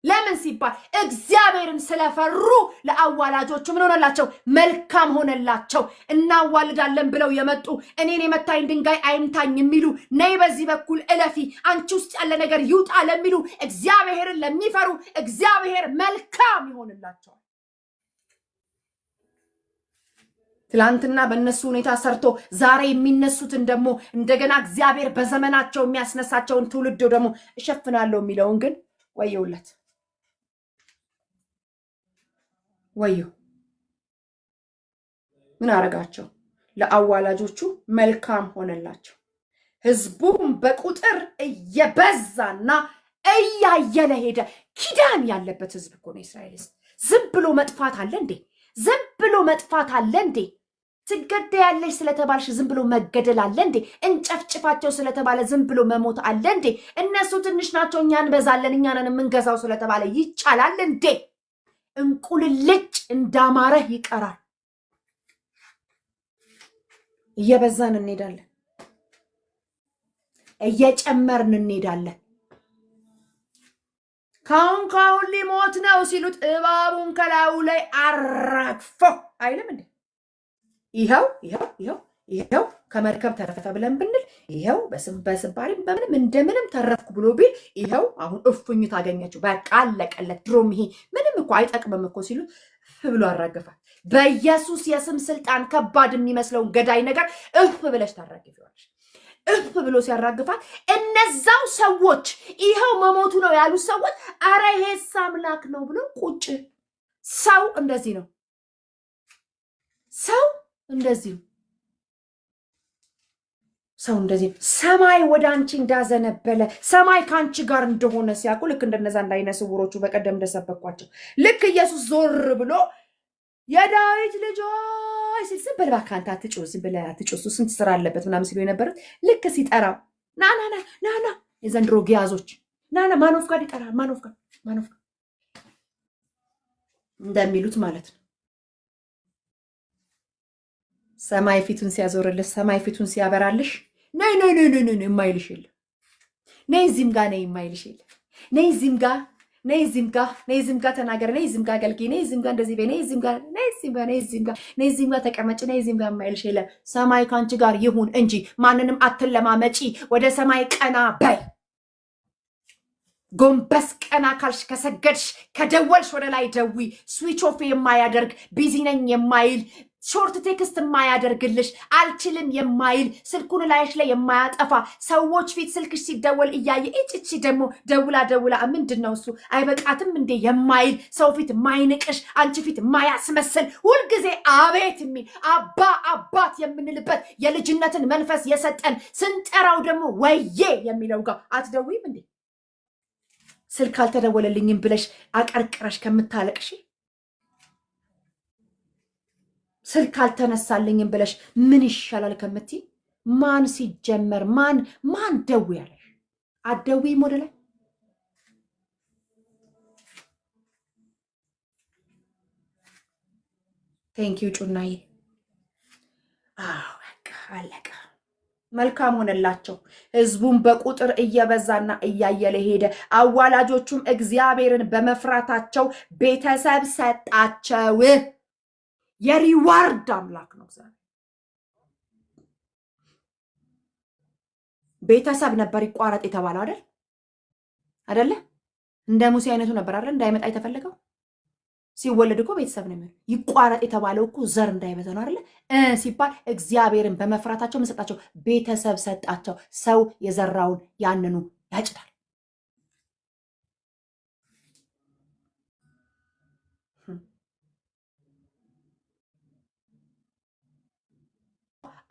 ለምን ሲባል እግዚአብሔርን ስለፈሩ ለአዋላጆቹ ምን ሆነላቸው? መልካም ሆነላቸው። እናዋልዳለን ብለው የመጡ እኔን የመታኝ ድንጋይ አይምታኝ የሚሉ ነይ በዚህ በኩል እለፊ አንቺ ውስጥ ያለ ነገር ይውጣ ለሚሉ እግዚአብሔርን ለሚፈሩ እግዚአብሔር መልካም ይሆንላቸዋል። ትላንትና በእነሱ ሁኔታ ሰርቶ ዛሬ የሚነሱትን ደግሞ እንደገና እግዚአብሔር በዘመናቸው የሚያስነሳቸውን ትውልድ ደግሞ እሸፍናለሁ የሚለውን ግን ወየውለት። ወዮ ምን አረጋቸው? ለአዋላጆቹ መልካም ሆነላቸው። ህዝቡም በቁጥር እየበዛና እያየለ ሄደ። ኪዳን ያለበት ህዝብ እኮ ነው እስራኤል። ዝም ብሎ መጥፋት አለ እንዴ? ዝም ብሎ መጥፋት አለ እንዴ? ትገደያለሽ ስለተባልሽ ዝም ብሎ መገደል አለ እንዴ? እንጨፍጭፋቸው ስለተባለ ዝም ብሎ መሞት አለ እንዴ? እነሱ ትንሽ ናቸው እኛ እንበዛለን እኛ ነን የምንገዛው ስለተባለ ይቻላል እንዴ? እንቁልልጭ እንዳማረህ ይቀራል። እየበዛን እንሄዳለን፣ እየጨመርን እንሄዳለን። ካሁን ሊሞት ነው ሲሉት እባቡን ከላዩ ላይ አራግፎ አይልም እንዴ? ይኸው ከመርከብ ተረፈ ብለን ብንል ይኸው በስባሪም በምንም እንደምንም ተረፍኩ ብሎ ቢል ይኸው አሁን እፉኝት አገኘችው። በቃ አለቀለት። ድሮም ይሄ ምንም እኮ አይጠቅምም እኮ ሲሉ ብሎ አራገፋል። በኢየሱስ የስም ስልጣን ከባድ የሚመስለውን ገዳይ ነገር እፍ ብለሽ ታራግፊዋለሽ። እፍ ብሎ ሲያራግፋል እነዛው ሰዎች ይኸው መሞቱ ነው ያሉት ሰዎች አረ ይሄስ አምላክ ነው ብሎ ቁጭ። ሰው እንደዚህ ነው። ሰው እንደዚህ ነው። ሰው እንደዚህ ነው። ሰማይ ወደ አንቺ እንዳዘነበለ ሰማይ ከአንቺ ጋር እንደሆነ ሲያውቁ ልክ እንደነዛ እንዳይነ ስውሮቹ በቀደም እንደሰበኳቸው ልክ ኢየሱስ ዞር ብሎ የዳዊት ልጆች ሲል ዝም በል እባክህ አንተ አትጮህ፣ ዝም ብለህ አትጮህ፣ እሱ ስንት ስራ አለበት ምናምን ሲሉ የነበሩት ልክ ሲጠራው ና የዘንድሮ ጊያዞች ና ማኖፍ ጋር ይጠራል። ማኖፍ ጋር እንደሚሉት ማለት ነው። ሰማይ ፊቱን ሲያዞርልሽ፣ ሰማይ ፊቱን ሲያበራልሽ ነይ የማይልሽ የለም። ነይ እዚህም ጋር ነይ የማይልሽ የለም። ነይ እዚህም ጋር ተናገር፣ ነይ እዚህም ጋር አገልግይ፣ ነይ እዚህም ጋር እንደዚህ በይ፣ ነይ እዚህም ጋር ተቀመጭ፣ ነይ እዚህም ጋር የማይልሽ የለም። ሰማይ ከአንቺ ጋር ይሁን እንጂ ማንንም አትለማመጪ። ወደ ሰማይ ቀና በይ። ጎንበስ ቀና ካልሽ ከሰገድሽ ከደወልሽ ወደ ላይ ደዊ። ስዊች ኦፍ የማያደርግ ቢዚ ነኝ የማይል ሾርት ቴክስት የማያደርግልሽ አልችልም የማይል ስልኩን ላይሽ ላይ የማያጠፋ ሰዎች ፊት ስልክሽ ሲደወል እያየ እጭ ደግሞ ደውላ ምንድን ነው እሱ አይበቃትም እንዴ የማይል ሰው ፊት የማይንቅሽ አንቺ ፊት የማያስመስል ሁልጊዜ አቤት የሚል አባት የምንልበት የልጅነትን መንፈስ የሰጠን ስንጠራው ደግሞ ወዬ የሚለው ጋር አትደውይም እንዴ? ስልክ አልተደወለልኝም ብለሽ አቀርቅረሽ ከምታለቅሽ ስልክ አልተነሳልኝም ብለሽ ምን ይሻላል ከምትይ ማን ሲጀመር ማን ደውያለሽ? አትደውይም ወደ ላይ። ቴንኪዩ ጩናዬ። በቃ አለቀ። መልካም ሆነላቸው። ህዝቡን በቁጥር እየበዛና እያየለ ሄደ። አዋላጆቹም እግዚአብሔርን በመፍራታቸው ቤተሰብ ሰጣቸው። የሪዋርድ አምላክ ነው እግዚአብሔር። ቤተሰብ ነበር ይቋረጥ የተባለው አይደለ? እንደ ሙሴ አይነቱ ነበር አይደል እንዳይመጣ የተፈለገው። ሲወለድ እኮ ቤተሰብ ነው የሚሆነው። ይቋረጥ የተባለው እኮ ዘር እንዳይበዛ ነው አይደለ? ሲባል እግዚአብሔርን በመፍራታቸው ምን ሰጣቸው? ቤተሰብ ሰጣቸው። ሰው የዘራውን ያንኑ ያጭዳል።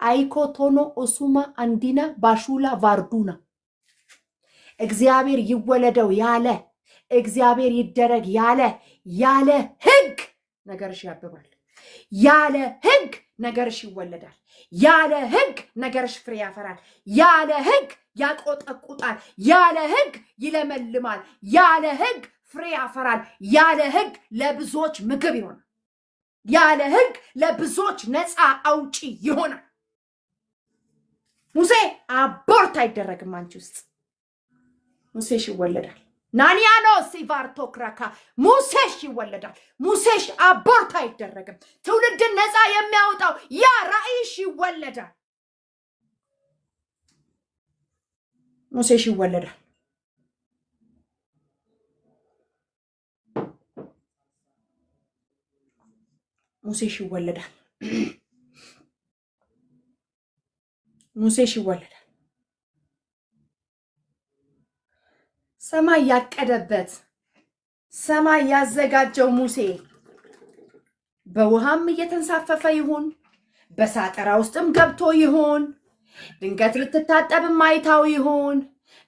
አይኮቶኖ ኦሱማ አንዲና ባሹላ ቫርዱና እግዚአብሔር ይወለደው ያለ እግዚአብሔር ይደረግ ያለ ህግ ነገርሽ ያብባል። ያለ ህግ ነገርሽ ይወለዳል። ያለ ህግ ነገርሽ ፍሬ ያፈራል። ያለ ህግ ያቆጠቁጣል። ያለ ህግ ይለመልማል። ያለ ህግ ፍሬ ያፈራል። ያለ ህግ ለብዙዎች ምግብ ይሆናል። ያለ ህግ ለብዙዎች ነፃ አውጪ ይሆናል። ሙሴ አቦርት አይደረግም አንቺ ውስጥ ሙሴሽ ይወለዳል። ናኒያኖ ሲቫርቶክራካ ሙሴሽ ይወለዳል። ሙሴሽ አቦርት አይደረግም። ትውልድን ነፃ የሚያወጣው ያ ራእይሽ ይወለዳል። ሙሴሽ ይወለዳል። ሙሴሽ ይወለዳል። ሙሴሽ ይወለዳል። ሰማይ ያቀደበት ሰማይ ያዘጋጀው ሙሴ በውሃም እየተንሳፈፈ ይሁን በሳጠራ ውስጥም ገብቶ ይሁን ድንገት ልትታጠብም አይታው ይሁን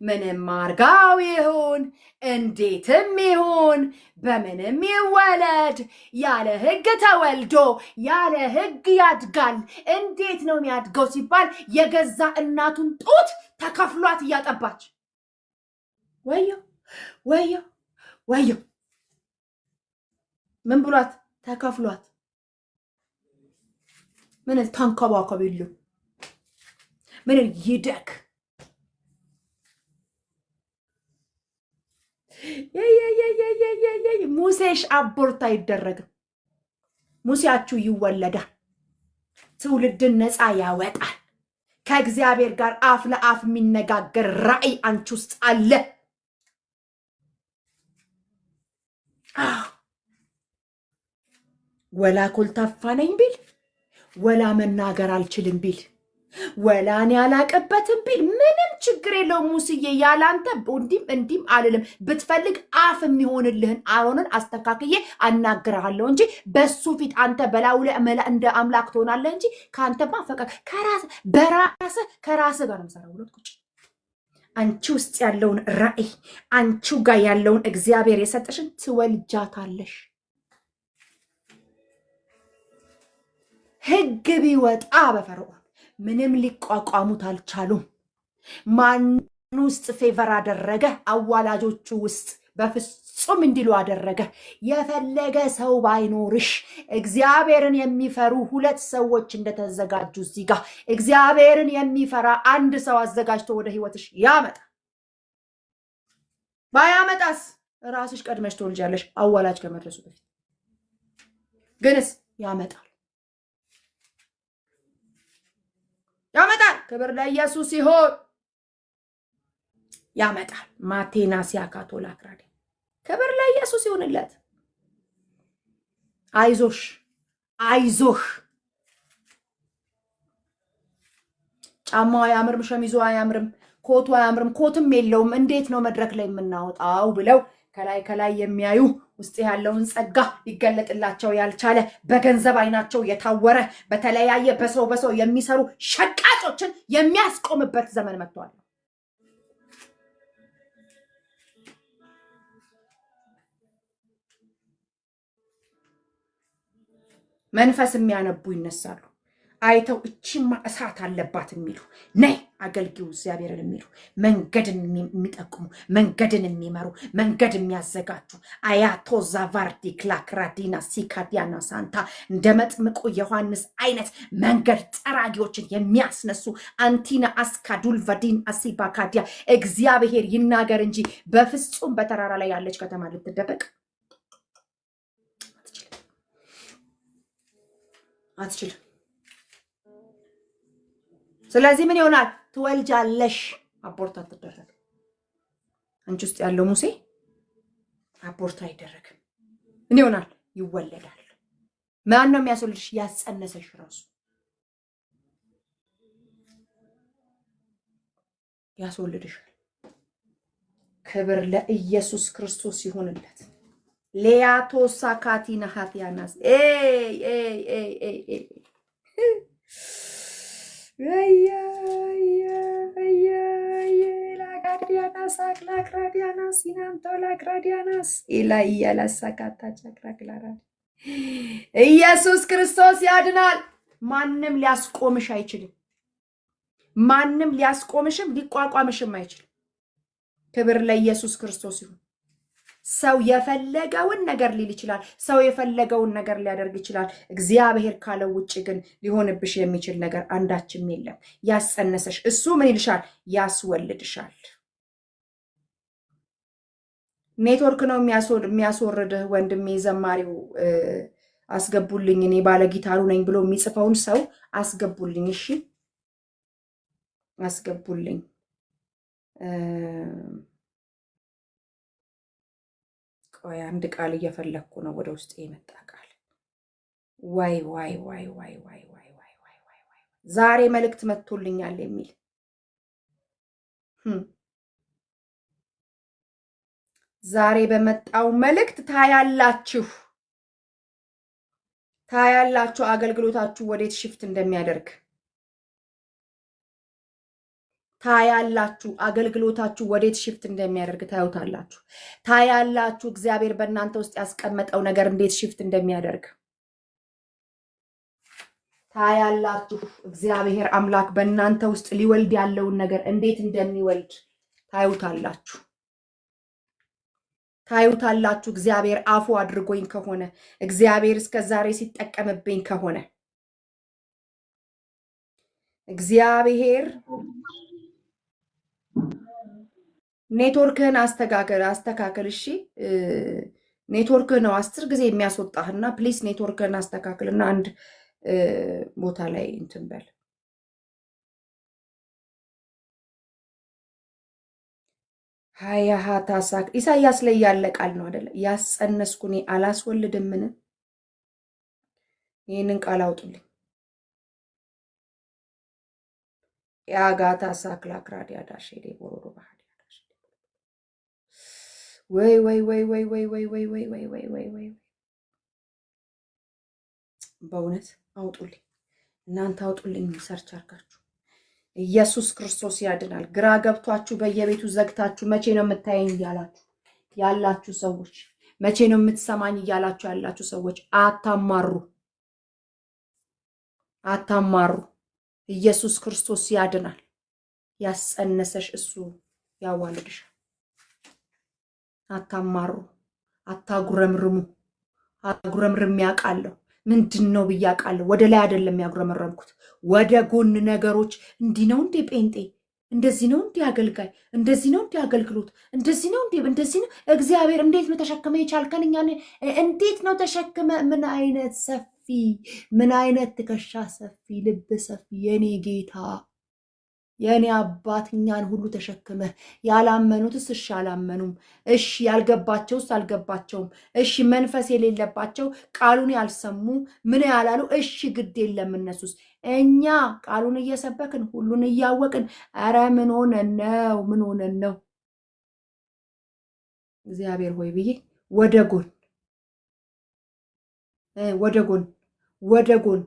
ምንም አርጋው ይሁን እንዴትም ይሁን በምንም ይወለድ ያለ ሕግ ተወልዶ ያለ ሕግ ያድጋል። እንዴት ነው የሚያድገው ሲባል የገዛ እናቱን ጡት ተከፍሏት እያጠባች ወዮ ወዮ ወዮ ምን ብሏት ተከፍሏት ምን ታንከባከብ ይሉ ምን ይደክ ሙሴሽ አቦርት አይደረግም። ሙሴያችሁ ይወለዳል። ትውልድን ነፃ ያወጣል። ከእግዚአብሔር ጋር አፍ ለአፍ የሚነጋገር ራእይ አንቺ ውስጥ አለ። ወላ ኮልታፋ ነኝ ቢል ወላ መናገር አልችልም ቢል ወላ እኔ ያላቀበትም ቢል ምንም ችግር የለውም። ሙስዬ ያላንተ እንዲም አልልም። ብትፈልግ አፍ የሚሆንልህን አሮንን አስተካክዬ አናግርሃለሁ እንጂ በሱ ፊት አንተ በላዩ ላይ እንደ አምላክ ትሆናለህ እንጂ ከአንተማ ፈቀቅ ከራስህ ጋር ነው የምሰራው። ሁለት ቁጭ አንቺ ውስጥ ያለውን ራእይ አንቺው ጋር ያለውን እግዚአብሔር የሰጠሽን ትወልጃታለሽ። ሕግ ቢወጣ በፈርዖን ምንም ሊቋቋሙት አልቻሉም። ማን ውስጥ ፌቨር አደረገ? አዋላጆቹ ውስጥ በፍጹም እንዲሉ አደረገ። የፈለገ ሰው ባይኖርሽ እግዚአብሔርን የሚፈሩ ሁለት ሰዎች እንደተዘጋጁ እዚህ ጋር እግዚአብሔርን የሚፈራ አንድ ሰው አዘጋጅቶ ወደ ህይወትሽ ያመጣ። ባያመጣስ ራስሽ ቀድመሽ ትወልጃለሽ አዋላጅ ከመድረሱ በፊት። ግንስ ያመጣል ያመጣል። ክብር ለኢየሱስ ይሁን። ያመጣል። ማቴና ሲያካቶላ ክራዲ ክብር ለኢየሱስ ይሁንለት። አይዞሽ አይዞህ። ጫማው አያምርም፣ ሸሚዙ አያምርም፣ ኮቱ አያምርም፣ ኮትም የለውም፣ እንዴት ነው መድረክ ላይ የምናወጣው ብለው ከላይ የሚያዩ ውስጥ ያለውን ጸጋ ሊገለጥላቸው ያልቻለ በገንዘብ አይናቸው የታወረ በተለያየ በሰው የሚሰሩ ሸቃጮችን የሚያስቆምበት ዘመን መጥቷል። መንፈስ የሚያነቡ ይነሳሉ። አይተው እቺማ እሳት አለባት የሚሉ ነይ አገልግዩ እግዚአብሔርን የሚሉ መንገድን የሚጠቁሙ መንገድን የሚመሩ መንገድ የሚያዘጋጁ አያቶ ዛቫርዲ ክላክራዲና ሲካዲያና ሳንታ እንደ መጥምቁ ዮሐንስ አይነት መንገድ ጠራጊዎችን የሚያስነሱ አንቲና አስካዱል ቫዲን አሲባካዲያ እግዚአብሔር ይናገር እንጂ በፍጹም በተራራ ላይ ያለች ከተማ ልትደበቅ አትችልም። ስለዚህ ምን ይሆናል? ትወልጃለሽ። አቦርት አትደረግ። አንቺ ውስጥ ያለው ሙሴ አቦርት አይደረግም። ምን ይሆናል? ይወለዳል። ማን ነው የሚያስወልድሽ? ያጸነሰሽ ራሱ ያስወልድሻል። ክብር ለኢየሱስ ክርስቶስ ይሁንለት። ሌያቶ ሳካቲና ሀቲያናስ ላክራዲያናስ አክላክራዲያናስ ሲናንቶ ላክራዲያናስ ኢላያላሳካታ ቻክራክላራ ኢየሱስ ክርስቶስ ያድናል። ማንም ሊያስቆምሽ አይችልም። ማንም ሊያስቆምሽም ሊቋቋምሽም አይችልም። ክብር ለኢየሱስ ክርስቶስ ይሁን። ሰው የፈለገውን ነገር ሊል ይችላል። ሰው የፈለገውን ነገር ሊያደርግ ይችላል። እግዚአብሔር ካለው ውጭ ግን ሊሆንብሽ የሚችል ነገር አንዳችም የለም። ያጸነሰሽ እሱ ምን ይልሻል? ያስወልድሻል። ኔትወርክ ነው የሚያስወርድህ ወንድሜ። ዘማሪው አስገቡልኝ፣ እኔ ባለ ጊታሩ ነኝ ብሎ የሚጽፈውን ሰው አስገቡልኝ። እሺ አስገቡልኝ። ቆይ አንድ ቃል እየፈለግኩ ነው፣ ወደ ውስጥ የመጣ ቃል። ዋይ ዋይ ዋይ ዋይ ዋይ ዋይ ዋይ ዋይ ዋይ! ዛሬ መልእክት መጥቶልኛል የሚል ዛሬ በመጣው መልእክት ታያላችሁ አገልግሎታችሁ ወዴት ሽፍት እንደሚያደርግ ታያላችሁ። አገልግሎታችሁ ወዴት ሽፍት እንደሚያደርግ ታዩታላችሁ። ታያላችሁ እግዚአብሔር በእናንተ ውስጥ ያስቀመጠው ነገር እንዴት ሽፍት እንደሚያደርግ ታያላችሁ። እግዚአብሔር አምላክ በእናንተ ውስጥ ሊወልድ ያለውን ነገር እንዴት እንደሚወልድ ታዩታላችሁ። እግዚአብሔር አፉ አድርጎኝ ከሆነ እግዚአብሔር እስከ ዛሬ ሲጠቀምብኝ ከሆነ እግዚአብሔር ኔትወርክህን አስተካክል። እሺ ኔትወርክህ ነው 10 ጊዜ የሚያስወጣህና ፕሊስ ኔትወርክህን አስተካክልና አንድ ቦታ ላይ እንትን በል። ሀያሃ ታሳክ ኢሳያስ ላይ ያለ ቃል ነው አይደለ? ያስጸነስኩ እኔ አላስወልድምን? ይህንን ቃል አውጡልኝ። ያጋታ ሳክላ ክራዲያ ዳሽ ቦሮዶ ባህዲ ወይ ወይ ወይ ወይ ወይ ወይ ወይ ወይ ወይ ወይ ወይ ወይ በእውነት አውጡልኝ፣ እናንተ አውጡልኝ። ሰርች አርጋችሁ ኢየሱስ ክርስቶስ ያድናል። ግራ ገብቷችሁ በየቤቱ ዘግታችሁ መቼ ነው የምታየኝ እያላችሁ ያላችሁ ሰዎች፣ መቼ ነው የምትሰማኝ እያላችሁ ያላችሁ ሰዎች አታማሩ። ኢየሱስ ክርስቶስ ያድናል። ያስጸነሰሽ እሱ ያዋልድሻል። አታማሩ፣ አታጉረምርሙ። አጉረምርም ያውቃለሁ ምንድን ነው ብዬ አውቃለሁ። ወደ ላይ አይደለም ያጉረመረምኩት፣ ወደ ጎን ነገሮች። እንዲህ ነው እንዴ ጴንጤ? እንደዚህ ነው እንዴ አገልጋይ? እንደዚህ ነው እንዴ አገልግሎት? እንደዚህ ነው እንዴ? እንደዚህ ነው እግዚአብሔር። እንዴት ነው ተሸክመ የቻልከን? እኛ እንዴት ነው ተሸክመ? ምን አይነት ሰፊ፣ ምን አይነት ትከሻ ሰፊ፣ ልብ ሰፊ የኔ ጌታ የኔ አባት እኛን ሁሉ ተሸክመ። ያላመኑትስ እሺ አላመኑም፣ እሺ ያልገባቸውስ አልገባቸውም፣ እሺ መንፈስ የሌለባቸው ቃሉን ያልሰሙ ምን ያላሉ እሺ ግድ የለም እነሱስ። እኛ ቃሉን እየሰበክን ሁሉን እያወቅን ኧረ ምን ሆነን ነው? ምን ሆነን ነው? እግዚአብሔር ሆይ ብዬ ወደ ጎን ወደ ጎን ወደ ጎን።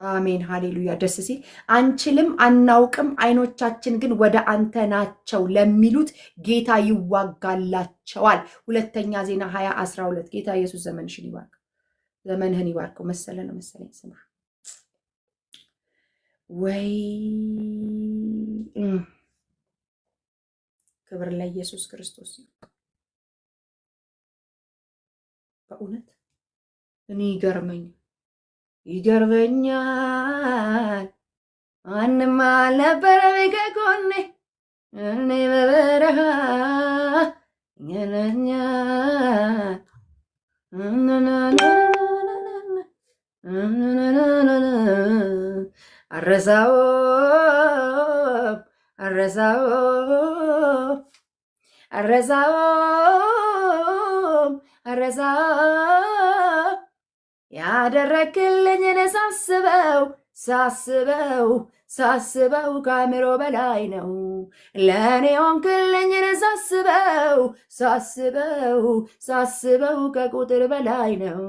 አሜን ሃሌሉያ። ደስ ሲል አንችልም አናውቅም፣ አይኖቻችን ግን ወደ አንተ ናቸው ለሚሉት ጌታ ይዋጋላቸዋል። ሁለተኛ ዜና 20:12 ጌታ ኢየሱስ ዘመንሽን ይባርክ፣ ዘመንህን ይባርከው። መሰለ ነው መሰለኝ ስማ። ወይ ክብር ለኢየሱስ ክርስቶስ። በእውነት እኔ ይገርመኛል ማንም አልነበረም ከጎኔ እኔ በበረሃ ይገርመኛል አረሳውም ያደረክልኝን ሳስበው ከአእምሮ በላይ ነው። ለእኔ ሆንክልኝን ሳስበው ከቁጥር በላይ ነው።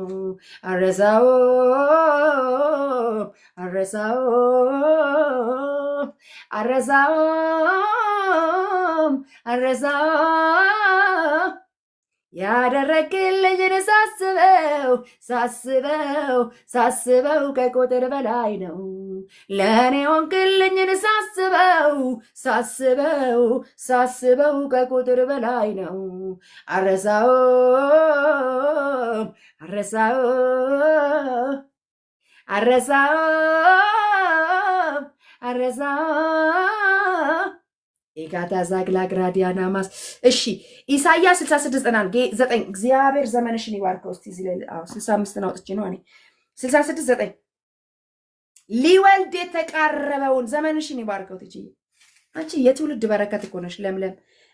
አረሳውም ያደረክልኝን ሳስበው ከቁጥር በላይ ነው። ለእኔ ሆንክልኝን ሳስበው ከቁጥር በላይ ነው። አረሳውም ኤጋዳ ዛግላ ግራዲያና ማስ እሺ ኢሳይያስ 66:9 እግዚአብሔር ዘመንሽን ይባርከው። እስቲ እዚህ ላይ 65 አውጥቼ ነው እኔ 66:9 ሊወልድ የተቃረበውን ዘመንሽን ይባርከው። ትጂ አንቺ የትውልድ በረከት እኮ ነሽ ለምለም።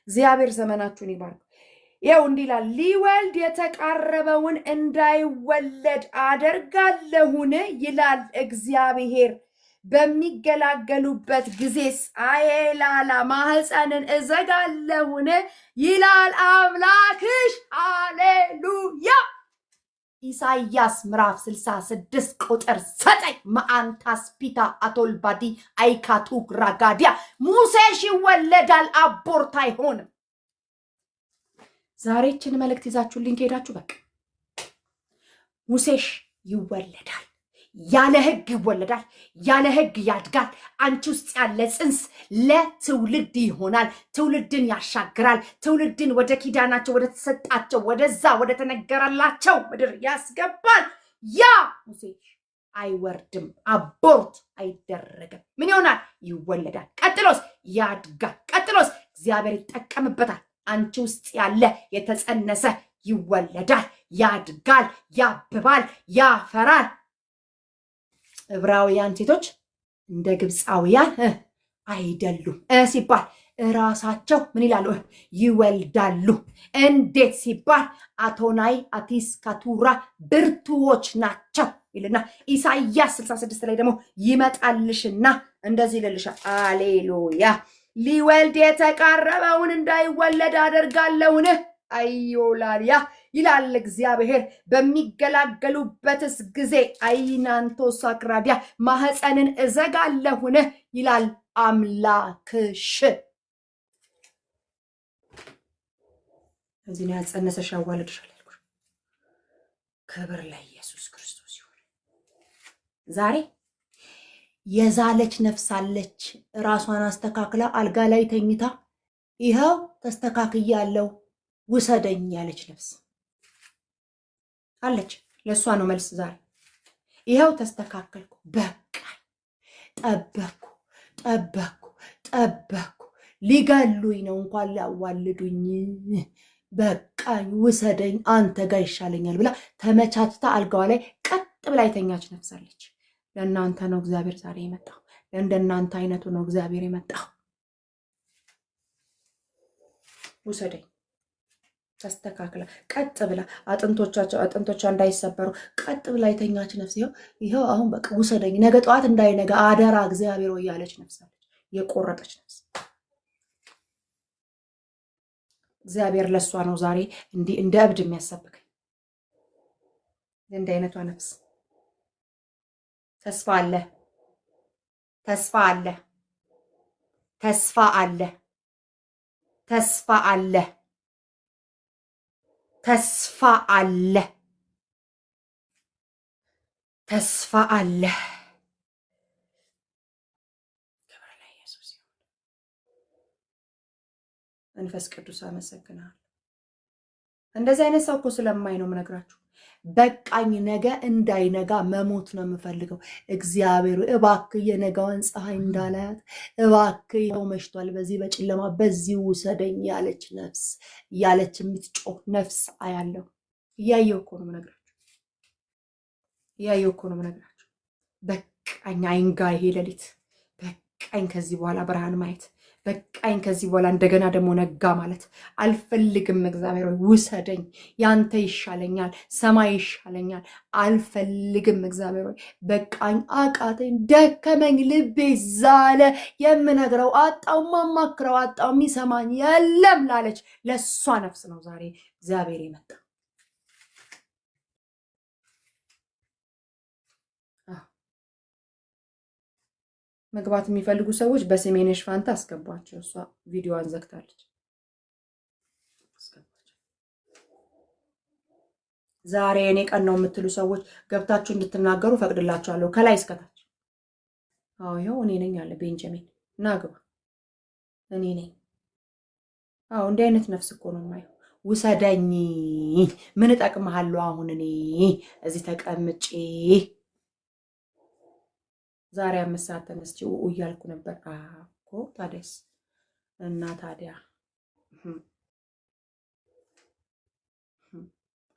እግዚአብሔር ዘመናችሁን ይባርከው። ይኸው እንዲህ ይላል፣ ሊወልድ የተቃረበውን እንዳይወለድ አደርጋለሁን ይላል እግዚአብሔር። በሚገላገሉበት ጊዜስ አየላላ ማህፀንን እዘጋለሁን ይላል አምላክሽ። አሌሉያ። ኢሳይያስ ምዕራፍ 66:9 መአንታስ ፒታ አቶልባዲ አይካቱ ግራጋዲያ ሙሴሽ ይወለዳል፣ አቦርት አይሆንም። ዛሬችን መልእክት ይዛችሁልኝ ከሄዳችሁ በቃ ሙሴሽ ይወለዳል፣ ያለ ህግ ይወለዳል፣ ያለ ህግ ያድጋል። አንቺ ውስጥ ያለ ጽንስ ለትውልድ ይሆናል፣ ትውልድን ያሻግራል፣ ትውልድን ወደ ኪዳናቸው ወደ ተሰጣቸው ወደዛ ወደ ተነገረላቸው ምድር ያስገባል። ያ ሙሴሽ አይወርድም፣ አቦርት አይደረግም። ምን ይሆናል? ይወለዳል። ቀጥሎስ ያድጋል። ቀጥሎስ እግዚአብሔር ይጠቀምበታል። አንቺ ውስጥ ያለ የተጸነሰ ይወለዳል፣ ያድጋል፣ ያብባል፣ ያፈራል። ዕብራውያን ሴቶች እንደ ግብፃውያን አይደሉም ሲባል እራሳቸው ምን ይላሉ? ይወልዳሉ። እንዴት ሲባል አቶናይ አቲስ ካቱራ ብርቱዎች ናቸው ይልና ኢሳይያስ 66 ላይ ደግሞ ይመጣልሽና እንደዚህ ይልልሻል። አሌሉያ። ሊወልድ የተቃረበውን እንዳይወለድ አደርጋለሁን አዮላሊያ ይላል እግዚአብሔር። በሚገላገሉበትስ ጊዜ አይናንቶ ሳክራዲያ ማህፀንን እዘጋለሁን ይላል አምላክሽ። እዚህ ነው ያጸነሰሽ ያዋለድሻል ያልኩሽ። ክብር ለኢየሱስ ክርስቶስ ይሁን። ዛሬ የዛለች ነፍስ አለች፣ ራሷን አስተካክላ አልጋ ላይ ተኝታ ይኸው ተስተካክያለሁ ውሰደኝ ያለች ነፍስ አለች። ለእሷ ነው መልስ ዛሬ። ይኸው ተስተካከልኩ፣ በቃ ጠበኩ፣ ሊገሉኝ ነው እንኳን ሊያዋልዱኝ፣ በቃኝ ውሰደኝ አንተ ጋር ይሻለኛል ብላ ተመቻችታ አልጋዋ ላይ ቀጥ ብላ የተኛች ነፍስ አለች። ለእናንተ ነው እግዚአብሔር ዛሬ የመጣው። ለእንደናንተ አይነቱ ነው እግዚአብሔር የመጣው። ውሰደኝ ተስተካክላ ቀጥ ብላ አጥንቶቿ እንዳይሰበሩ ቀጥ ብላ የተኛች ነፍስ ይኸው አሁን በቃ ውሰደኝ፣ ነገ ጠዋት እንዳይነጋ አደራ እግዚአብሔር ወይ ያለች ነፍስ አለች። የቆረጠች ነፍስ እግዚአብሔር ለእሷ ነው ዛሬ እንዲህ እንደ እብድ የሚያሰብከኝ። እንደ አይነቷ ነፍስ ተስፋ አለ፣ ተስፋ አለ፣ ተስፋ አለ፣ ተስፋ አለ፣ ተስፋ አለ፣ ተስፋ አለ። ክብር ለኢየሱስ ይሁን። መንፈስ ቅዱስ አመሰግናለሁ። እንደዚህ አይነት ሰው እኮ ስለማይ ነው የምነግራችሁ። በቃኝ ነገ እንዳይነጋ መሞት ነው የምፈልገው። እግዚአብሔር እባክህ የነጋዋን ፀሐይ እንዳላያት እባክህ ይኸው መሽቷል፣ በዚህ በጨለማ በዚህ ውሰደኝ ያለች ነፍስ ያለች የምትጮህ ነፍስ አያለሁ። እያየሁ እኮ ነው የምነግራችሁ። በቃኝ አይንጋ ይሄ ሌሊት። በቃኝ ከዚህ በኋላ ብርሃን ማየት። በቃኝ ከዚህ በኋላ እንደገና ደግሞ ነጋ ማለት አልፈልግም። እግዚአብሔር ሆይ ውሰደኝ፣ ያንተ ይሻለኛል፣ ሰማይ ይሻለኛል፣ አልፈልግም። እግዚአብሔር ሆይ በቃኝ፣ አቃተኝ፣ ደከመኝ፣ ልቤ ዛለ፣ የምነግረው አጣው፣ ማማክረው አጣው፣ የሚሰማኝ የለም ላለች ለእሷ ነፍስ ነው ዛሬ እግዚአብሔር የመጣ። መግባት የሚፈልጉ ሰዎች በስሜነሽ ፋንታ አስገቧቸው። እሷ ቪዲዮዋን ዘግታለች። ዛሬ እኔ ቀን ነው የምትሉ ሰዎች ገብታችሁ እንድትናገሩ ፈቅድላችኋለሁ ከላይ እስከታች። አዎ ይኸው እኔ ነኝ አለ ቤንጃሚን። ናግባ እኔ ነኝ። አዎ እንዲህ አይነት ነፍስ እኮ ነው የማየው። ውሰደኝ፣ ምን እጠቅምሃለሁ አሁን እኔ እዚህ ተቀምጬ። ዛሬ 5 ሰዓት ተነስቼ እያልኩ ነበር እኮ። ታዲያስ እና ታዲያ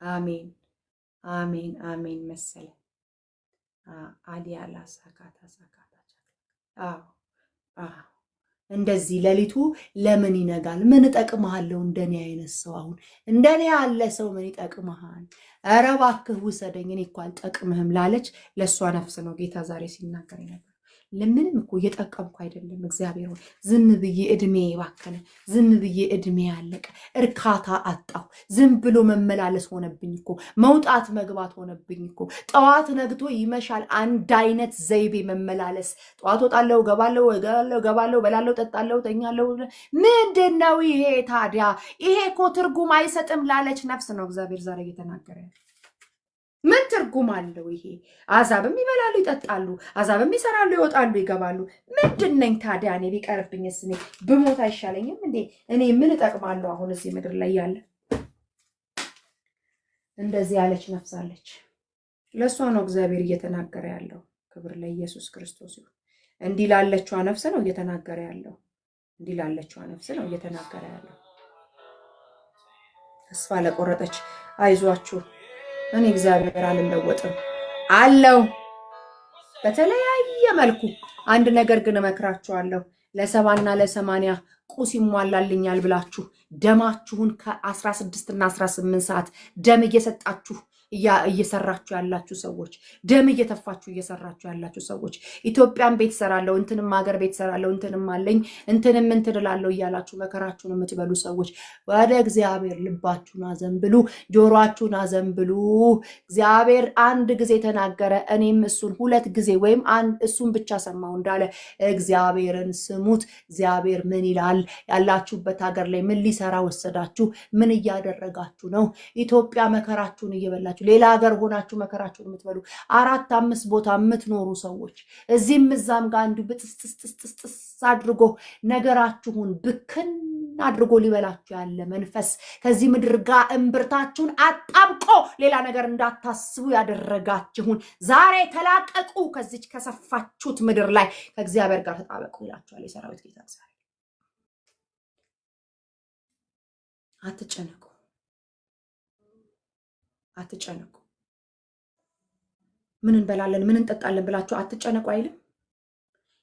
አሜን አሜን አሜን መሰለ አዲያላ ሳካታ አዎ አዎ እንደዚህ ሌሊቱ ለምን ይነጋል? ምን እጠቅምሃለሁ? እንደኔ አይነት ሰው አሁን እንደኔ ያለ ሰው ምን ይጠቅምሃል? ኧረ እባክህ ውሰደኝ፣ እኔ እኮ አልጠቅምህም ላለች ለእሷ ነፍስ ነው ጌታ ዛሬ ሲናገር ነበር። ለምንም እኮ እየጠቀምኩ አይደለም። እግዚአብሔር ሆይ ዝም ብዬ እድሜ ባከነ፣ ዝም ብዬ እድሜ ያለቀ፣ እርካታ አጣሁ። ዝም ብሎ መመላለስ ሆነብኝ እኮ፣ መውጣት መግባት ሆነብኝ እኮ። ጠዋት ነግቶ ይመሻል አንድ አይነት ዘይቤ መመላለስ። ጠዋት ወጣለሁ፣ ገባለሁ፣ በላለሁ፣ ጠጣለሁ፣ ተኛለሁ። ምንድን ነው ይሄ ታዲያ? ይሄ እኮ ትርጉም አይሰጥም ላለች ነፍስ ነው እግዚአብሔር ዛሬ እየተናገረ ያለ። ምን ትርጉም አለው ይሄ? አዛብም ይበላሉ ይጠጣሉ፣ አዛብም ይሰራሉ ይወጣሉ ይገባሉ። ምንድን ነኝ ታዲያ እኔ? ቢቀርብኝስ እኔ ብሞት አይሻለኝም እንዴ? እኔ ምን እጠቅማለሁ አሁን እዚህ ምድር ላይ ያለ? እንደዚህ ያለች ነፍስ አለች። ለእሷ ነው እግዚአብሔር እየተናገረ ያለው። ክብር ለኢየሱስ ክርስቶስ ይሁን። እንዲህ ላለችዋ ነፍስ ነው እየተናገረ ያለው። እንዲህ ላለችዋ ነፍስ ነው እየተናገረ ያለው። ተስፋ ለቆረጠች አይዟችሁ፣ እኔ እግዚአብሔር አልለወጥም አለው። በተለያየ መልኩ አንድ ነገር ግን እመክራችኋለሁ። ለ70 እና ለ80 ቁስ ይሟላልኛል ብላችሁ ደማችሁን ከ16 እና 18 ሰዓት ደም እየሰጣችሁ እየሰራችሁ ያላችሁ ሰዎች፣ ደም እየተፋችሁ እየሰራችሁ ያላችሁ ሰዎች፣ ኢትዮጵያን ቤት ሰራለው፣ እንትንም ሀገር ቤት ሰራለው፣ እንትንም አለኝ፣ እንትንም እንትን እላለሁ እያላችሁ መከራችሁን የምትበሉ ሰዎች ወደ እግዚአብሔር ልባችሁን አዘንብሉ፣ ጆሮአችሁን አዘንብሉ። እግዚአብሔር አንድ ጊዜ ተናገረ፣ እኔም እሱን 2 ጊዜ ወይም እሱን ብቻ ሰማው እንዳለ እግዚአብሔርን ስሙት። እግዚአብሔር ምን ይላል? ያላችሁበት ሀገር ላይ ምን ሊሰራ ወሰዳችሁ? ምን እያደረጋችሁ ነው? ኢትዮጵያ መከራችሁን እየበላችሁ ሌላ ሀገር ሆናችሁ መከራችሁን የምትበሉ 4 5 ቦታ የምትኖሩ ሰዎች እዚህም እዛም ጋር እንዲሁ ብጥስጥስጥስጥስ አድርጎ ነገራችሁን ብክን አድርጎ ሊበላችሁ ያለ መንፈስ ከዚህ ምድር ጋር እምብርታችሁን አጣብቆ ሌላ ነገር እንዳታስቡ ያደረጋችሁን ዛሬ ተላቀቁ። ከዚች ከሰፋችሁት ምድር ላይ ከእግዚአብሔር ጋር ተጣበቁ ይላችኋል የሰራዊት ጌታ እግዚአብሔር። አትጨነቁ፣ አትጨነቁ። ምን እንበላለን ምን እንጠጣለን ብላችሁ አትጨነቁ አይልም?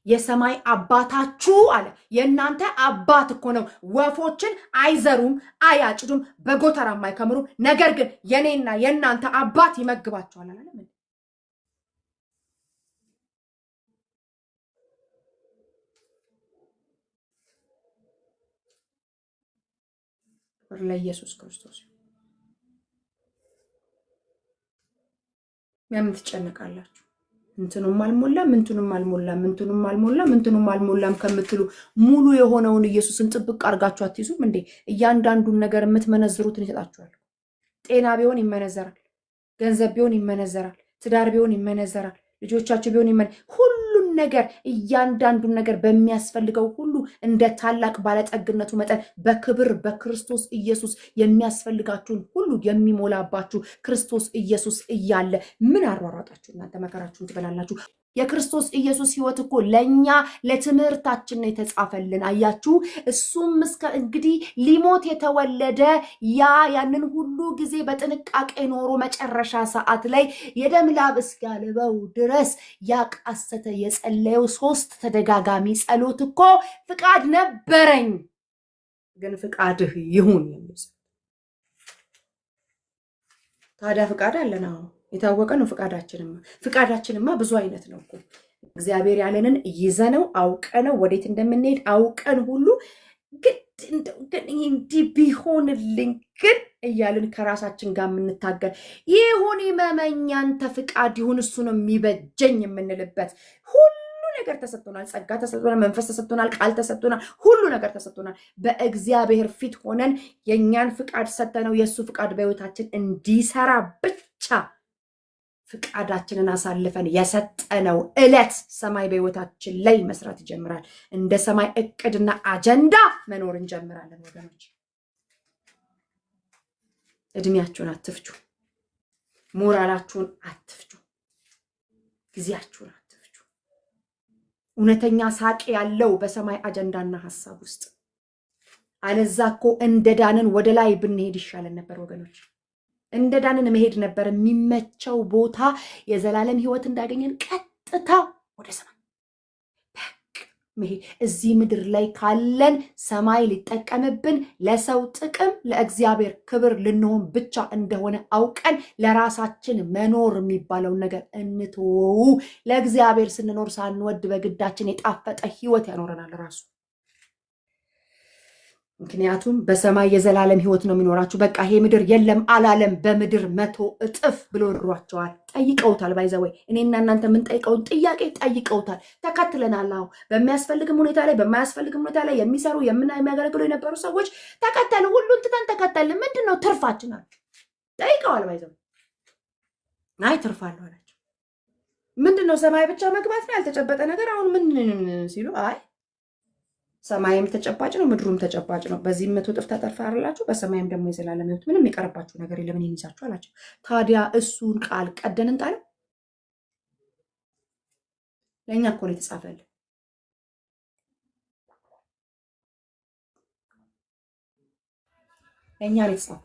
የሰማይ አባታችሁ አለ። የእናንተ አባት እኮ ነው። ወፎችን አይዘሩም አያጭዱም በጎተራም አይከምሩም፣ ነገር ግን የኔና የእናንተ አባት ይመግባቸዋል አላለም? ለኢየሱስ ክርስቶስ ምን ትጨነቃላችሁ? እንትኑም አልሞላም እንትኑም አልሞላም እንትኑም አልሞላም እንትኑም አልሞላም ከምትሉ ሙሉ የሆነውን ኢየሱስን ጥብቅ አድርጋችሁ አትይዙም እንዴ? እያንዳንዱን ነገር የምትመነዝሩትን ይሰጣችኋል። ጤና ቢሆን ይመነዘራል፣ ገንዘብ ቢሆን ይመነዘራል፣ ትዳር ቢሆን ይመነዘራል፣ ልጆቻችሁ ቢሆን ሁሉን ነገር እያንዳንዱን ነገር በሚያስፈልገው ሁሉ እንደ ታላቅ ባለጠግነቱ መጠን በክብር በክርስቶስ ኢየሱስ የሚያስፈልጋችሁን ሁሉ የሚሞላባችሁ ክርስቶስ ኢየሱስ እያለ ምን አሯሯጣችሁ እናንተ መከራችሁን ትበላላችሁ? የክርስቶስ ኢየሱስ ሕይወት እኮ ለኛ ለትምህርታችን ነው የተጻፈልን። አያችሁ፣ እሱም እስከ እንግዲህ ሊሞት የተወለደ ያንን ሁሉ ጊዜ በጥንቃቄ ኖሮ መጨረሻ ሰዓት ላይ የደም ላብ እስኪያልበው ድረስ ያቃሰተ የጸለየው 3 ተደጋጋሚ ጸሎት እኮ ፍቃድ ነበረኝ ግን ፍቃድህ ይሁን የሚል። ታዲያ ፍቃድ አለና የታወቀ ነው። ፍቃዳችንማ ብዙ አይነት ነው እኮ። እግዚአብሔር ያለንን ይዘነው አውቀነው ወዴት እንደምንሄድ አውቀን ሁሉ ግን እንዲህ ቢሆንልኝ ግን እያልን ከራሳችን ጋር የምንታገል ይሁን ይመመኝ አንተ ፍቃድ ይሁን እሱ ነው የሚበጀኝ የምንልበት ሁሉ ነገር ተሰጥቶናል። ጸጋ ተሰጥቶናል፣ መንፈስ ተሰጥቶናል፣ ቃል ተሰጥቶናል፣ ሁሉ ነገር ተሰጥቶናል። በእግዚአብሔር ፊት ሆነን የእኛን ፍቃድ ሰጠነው የእሱ ፍቃድ በሕይወታችን እንዲሰራ ብቻ ፍቃዳችንን አሳልፈን የሰጠነው ዕለት ሰማይ በሕይወታችን ላይ መስራት ይጀምራል። እንደ ሰማይ እቅድና አጀንዳ መኖር እንጀምራለን። ወገኖች እድሜያችሁን አትፍጁ፣ ሞራላችሁን አትፍጁ፣ ጊዜያችሁን አትፍጁ። እውነተኛ ሳቅ ያለው በሰማይ አጀንዳና ሐሳብ ውስጥ አለዛ እኮ እንደ ዳንን ወደ ላይ ብንሄድ ይሻለን ነበር ወገኖች። እንደ ዳንን መሄድ ነበር የሚመቸው ቦታ። የዘላለም ሕይወት እንዳገኘን ቀጥታ ወደ ሰማይ መሄድ። እዚህ ምድር ላይ ካለን ሰማይ ሊጠቀምብን ለሰው ጥቅም ለእግዚአብሔር ክብር ልንሆን ብቻ እንደሆነ አውቀን ለራሳችን መኖር የሚባለውን ነገር እንትወው። ለእግዚአብሔር ስንኖር ሳንወድ በግዳችን የጣፈጠ ሕይወት ያኖረናል ራሱ። ምክንያቱም በሰማይ የዘላለም ሕይወት ነው የሚኖራችሁ። በቃ ይሄ ምድር የለም አላለም። በምድር 100 እጥፍ ብሎ ኑሯቸዋል። ጠይቀውታል። ባይዘወይ እኔና እናንተ የምንጠይቀውን ጥያቄ ጠይቀውታል። ተከትለናል። አዎ በሚያስፈልግም ሁኔታ ላይ በማያስፈልግም ሁኔታ ላይ የሚሰሩ የሚያገለግሉ የነበሩ ሰዎች ተከተሉ። ሁሉን ትተን ተከተልን። ምንድን ነው ትርፋችን አሉ። ጠይቀዋል። ባይዘወይ አይ ትርፋለሁ አላቸው። ምንድን ነው ሰማይ ብቻ መግባት ነው ያልተጨበጠ ነገር። አሁን ምን ሲሉ አይ ሰማይም ተጨባጭ ነው፣ ምድሩም ተጨባጭ ነው። በዚህም 100 እጥፍ ታተርፋላችሁ፣ በሰማይም ደግሞ የዘላለም ሕይወት። ምንም የቀረባችሁ ነገር የለም፣ እኔን ይዛችሁ አላቸው። ታዲያ እሱን ቃል ቀደን እንጣለው? ለእኛ እኮ ነው የተጻፈልን። ለእኛ ነው የተጻፈ።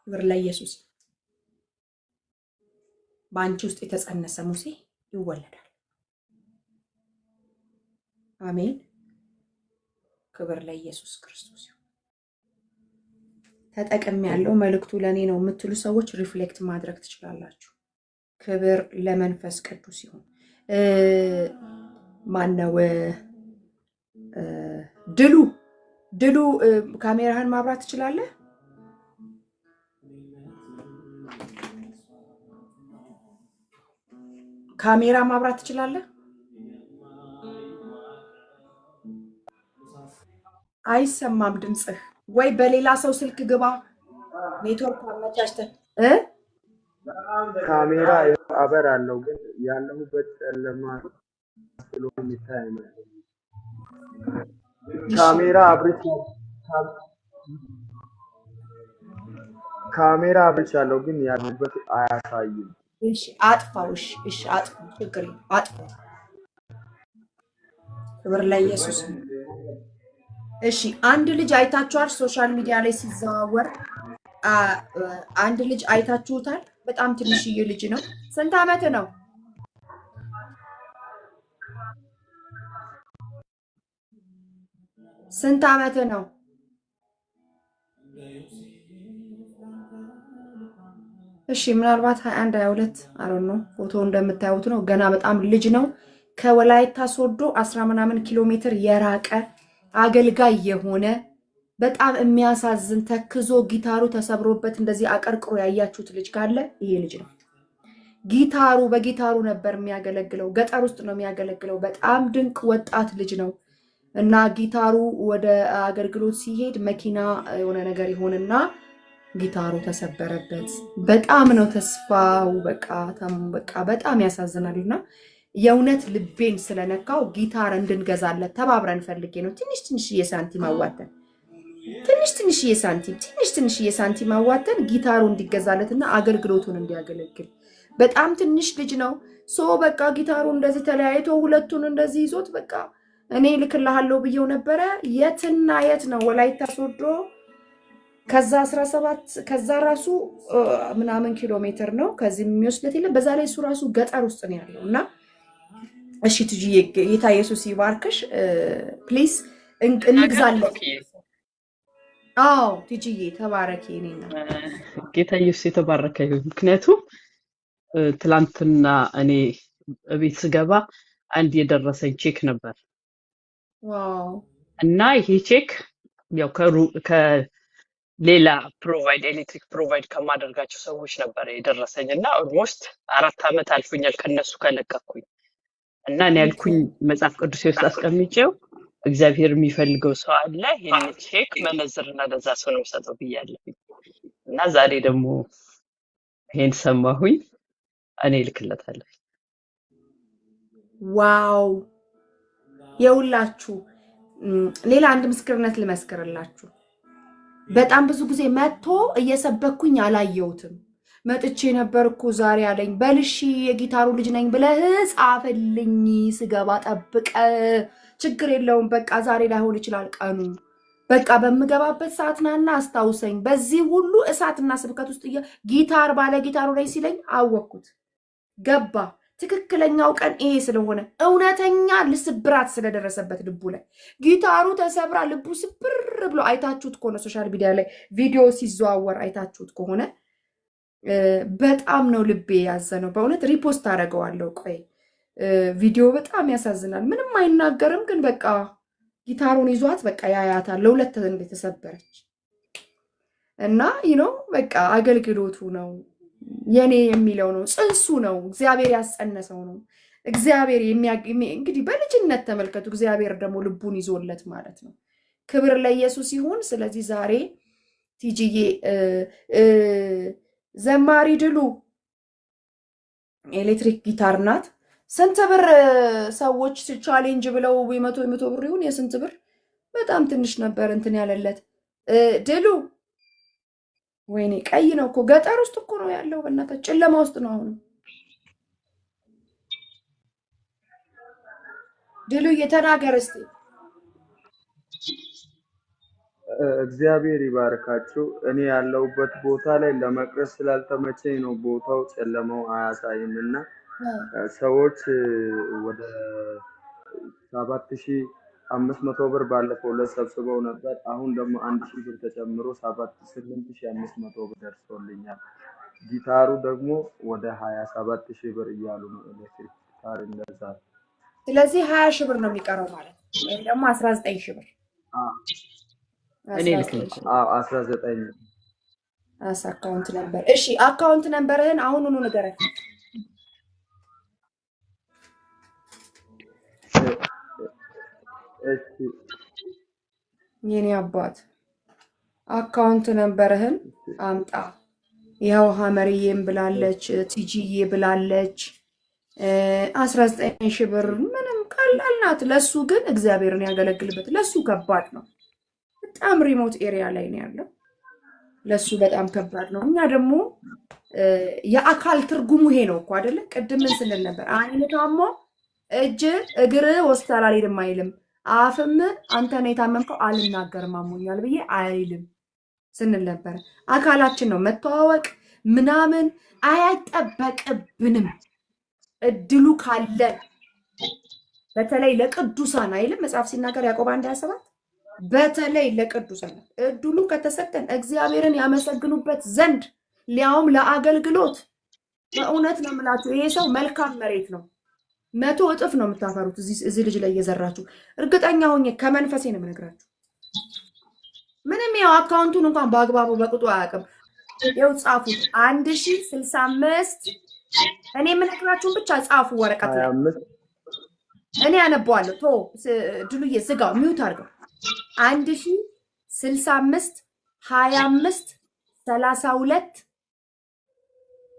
ክብር ለኢየሱስ። በአንቺ ውስጥ የተጸነሰ ሙሴ ይወለዳል። አሜን። ክብር ለኢየሱስ ክርስቶስ። ተጠቅም ያለው መልእክቱ ለኔ ነው የምትሉ ሰዎች ሪፍሌክት ማድረግ ትችላላችሁ። ክብር ለመንፈስ ቅዱስ ይሁን። ማነው ድሉ ካሜራህን ማብራት ትችላለህ? ካሜራ ማብራት ትችላለህ? አይሰማም ድምፅህ። ወይ በሌላ ሰው ስልክ ግባ፣ ኔትወርክ አመቻችተህ። ካሜራ አበራለሁ ግን ያለሁበት ጨለማ ስለሆነ የሚታይ አይመስልም። ካሜራ አብርቻለሁ ግን ያለሁበት አያሳይም። እሺ አጥፋው። እሺ አጥፋው፣ ችግር የለም አጥፋው። ክብር ለኢየሱስ። እሺ አንድ ልጅ አይታችኋል? ሶሻል ሚዲያ ላይ ሲዘዋወር አንድ ልጅ አይታችሁታል? በጣም ትንሽዬ ልጅ ነው። ስንት ዓመት ነው? ስንት ዓመት ነው? እሺ ምናልባት 21 22 አሮን ነው። ፎቶ እንደምታዩት ነው። ገና በጣም ልጅ ነው። ከወላይታ ሶዶ 10 ምናምን ኪሎ ሜትር የራቀ አገልጋይ የሆነ በጣም የሚያሳዝን ተክዞ ጊታሩ ተሰብሮበት እንደዚህ አቀርቅሮ ያያችሁት ልጅ ካለ ይሄ ልጅ ነው። በጊታሩ ነበር የሚያገለግለው። ገጠር ውስጥ ነው የሚያገለግለው። በጣም ድንቅ ወጣት ልጅ ነው እና ጊታሩ ወደ አገልግሎት ሲሄድ መኪና የሆነ ነገር ይሆንና ጊታሩ ተሰበረበት። በጣም ነው ተስፋው። በቃ በጣም ያሳዝናልና የእውነት ልቤን ስለነካው ጊታር እንድንገዛለት ተባብረን ፈልጌ ነው። ትንሽዬ ሳንቲም አዋተን ትንሽዬ ሳንቲም አዋተን ጊታሩ እንዲገዛለትና አገልግሎቱን እንዲያገለግል። በጣም ትንሽ ልጅ ነው። በቃ ጊታሩ እንደዚህ ተለያይቶ ሁለቱን እንደዚህ ይዞት በቃ እኔ ልክልሃለሁ ብዬው ነበረ። የትና የት ነው? ወላይታ ሶዶ። ከዛ 17 ከዛ ራሱ ምናምን ኪሎ ሜትር ነው። ከዚህ የሚወስደት የለም። በዛ ላይ እሱ ራሱ ገጠር ውስጥ ነው ያለው እና እሺ ትጂዬ ጌታ ኢየሱስ ይባርክሽ። ፕሊዝ እንግዛለን። አዎ ትጂዬ ተባረኪ። እኔና ጌታ ኢየሱስ የተባረከ ይሁን። ምክንያቱም ትላንትና እኔ እቤት ስገባ አንድ የደረሰኝ ቼክ ነበር። ዋው! እና ይሄ ቼክ ያው ከሌላ ኤሌክትሪክ ፕሮቫይድ ከማደርጋቸው ሰዎች ነበር የደረሰኝ እና ኦልሞስት 4 ዓመት አልፎኛል ከነሱ ከለቀኩኝ እና እኔ ያልኩኝ መጽሐፍ ቅዱስ ውስጥ አስቀምጬው እግዚአብሔር የሚፈልገው ሰው አለ፣ ይሄን ቼክ መነዝርና ለዛ ሰው ነው ሰጠው ብያለሁ። እና ዛሬ ደግሞ ይሄን ሰማሁኝ። እኔ ልክለታለሁ። ዋው! የውላችሁ ሌላ አንድ ምስክርነት ልመስክርላችሁ። በጣም ብዙ ጊዜ መጥቶ እየሰበኩኝ አላየሁትም። መጥቼ ነበር እኮ ዛሬ አለኝ። በልሺ የጊታሩ ልጅ ነኝ ብለህ ጻፍልኝ፣ ስገባ ጠብቀ። ችግር የለውም በቃ ዛሬ ላይሆን ይችላል ቀኑ። በቃ በምገባበት ሰዓት ናና አስታውሰኝ። በዚህ ሁሉ እሳትና ስብከት ውስጥ ጊታር ባለ ጊታሩ ላይ ሲለኝ አወቅኩት። ገባ። ትክክለኛው ቀን ይሄ ስለሆነ እውነተኛ ልስብራት ስለደረሰበት ልቡ ላይ ጊታሩ ተሰብራ ልቡ ስብር ብሎ አይታችሁት ከሆነ ሶሻል ሚዲያ ላይ ቪዲዮ ሲዘዋወር አይታችሁት ከሆነ በጣም ነው ልቤ ያዘነው። በእውነት ሪፖስት አደርገዋለሁ። ቆይ ቪዲዮ በጣም ያሳዝናል። ምንም አይናገርም፣ ግን በቃ ጊታሩን ይዟት በቃ ያያታል ለሁለት እንደተሰበረች እና በቃ አገልግሎቱ ነው የኔ የሚለው ነው፣ ጽንሱ ነው፣ እግዚአብሔር ያስጸነሰው ነው። እግዚአብሔር እንግዲህ በልጅነት ተመልከቱ። እግዚአብሔር ደግሞ ልቡን ይዞለት ማለት ነው። ክብር ለኢየሱስ ይሁን። ስለዚህ ዛሬ ቲጂዬ ዘማሪ ድሉ ኤሌክትሪክ ጊታር ናት። ስንት ብር ሰዎች ቻሌንጅ ብለው የመቶ ብር ይሁን የስንት ብር በጣም ትንሽ ነበር እንትን ያለለት ድሉ። ወይኔ ቀይ ነው እኮ ገጠር ውስጥ እኮ ነው ያለው። በእናትህ ጨለማ ውስጥ ነው አሁን። ድሉ እየተናገር እስቲ። እግዚአብሔር ይባርካችሁ። እኔ ያለሁበት ቦታ ላይ ለመቅረስ ስላልተመቸኝ ነው ቦታው ጨለማው አያሳይም እና ሰዎች ወደ 7500 ብር ባለፈው ዕለት ሰብስበው ነበር። አሁን ደግሞ 1000 ብር ተጨምሮ 8500 ብር ደርሶልኛል። ጊታሩ ደግሞ ወደ 27000 ብር እያሉ ነው። ኤሌክትሪክ ጊታር እንደዛ። ስለዚህ 20 ሺህ ብር ነው የሚቀረው ማለት ነው፣ ወይም ደግሞ 19 ሺህ ብር። እኔ ልክ ነኝ። 19 አካውንት ነበር። እሺ አካውንት ነበርህን አሁኑኑ ንገረኝ። የኔ አባት አካውንት ነበርህን አምጣ። ይኸው ሀመርዬም ብላለች፣ ቲጂዬ ብላለች። 19 ሺህ ብር ምንም ቀላል ናት። ለሱ ግን እግዚአብሔርን ያገለግልበት። ለሱ ከባድ ነው። በጣም ሪሞት ኤሪያ ላይ ነው ያለው። ለሱ በጣም ከባድ ነው። እኛ ደግሞ የአካል ትርጉሙ ይሄ ነው እኮ አይደለ? ቅድም ምን ስንል ነበር? አይን ታሞ እጅ እግር ሆስፒታል አልሄድም አይልም። አፍም አንተ ነው የታመምከው አልናገርም አሞኛል ብዬ አይልም ስንል ነበር። አካላችን ነው መተዋወቅ ምናምን አይጠበቅብንም። እድሉ ካለን በተለይ ለቅዱሳን አይልም መጽሐፍ ሲናገር ያዕቆብ 1:27 በተለይ ለቅዱሳን እድሉ ከተሰጠን እግዚአብሔርን ያመሰግኑበት ዘንድ ሊያውም ለአገልግሎት። በእውነት ነው የምላችሁ ይሄ ሰው መልካም መሬት ነው። 100 እጥፍ ነው የምታፈሩት እዚህ ልጅ ላይ እየዘራችሁ። እርግጠኛ ሆኜ ከመንፈሴ ነው የምነግራችሁ። ምንም ያው አካውንቱን እንኳን በአግባቡ በቅጡ አያውቅም። ያው ጻፉት 1065 እኔ የምነግራችሁን ብቻ ጻፉ ወረቀት ላይ እኔ አነበዋለሁ። ቶ ድሉዬ ዝጋው፣ ሚውት አድርገው። 1065 25 32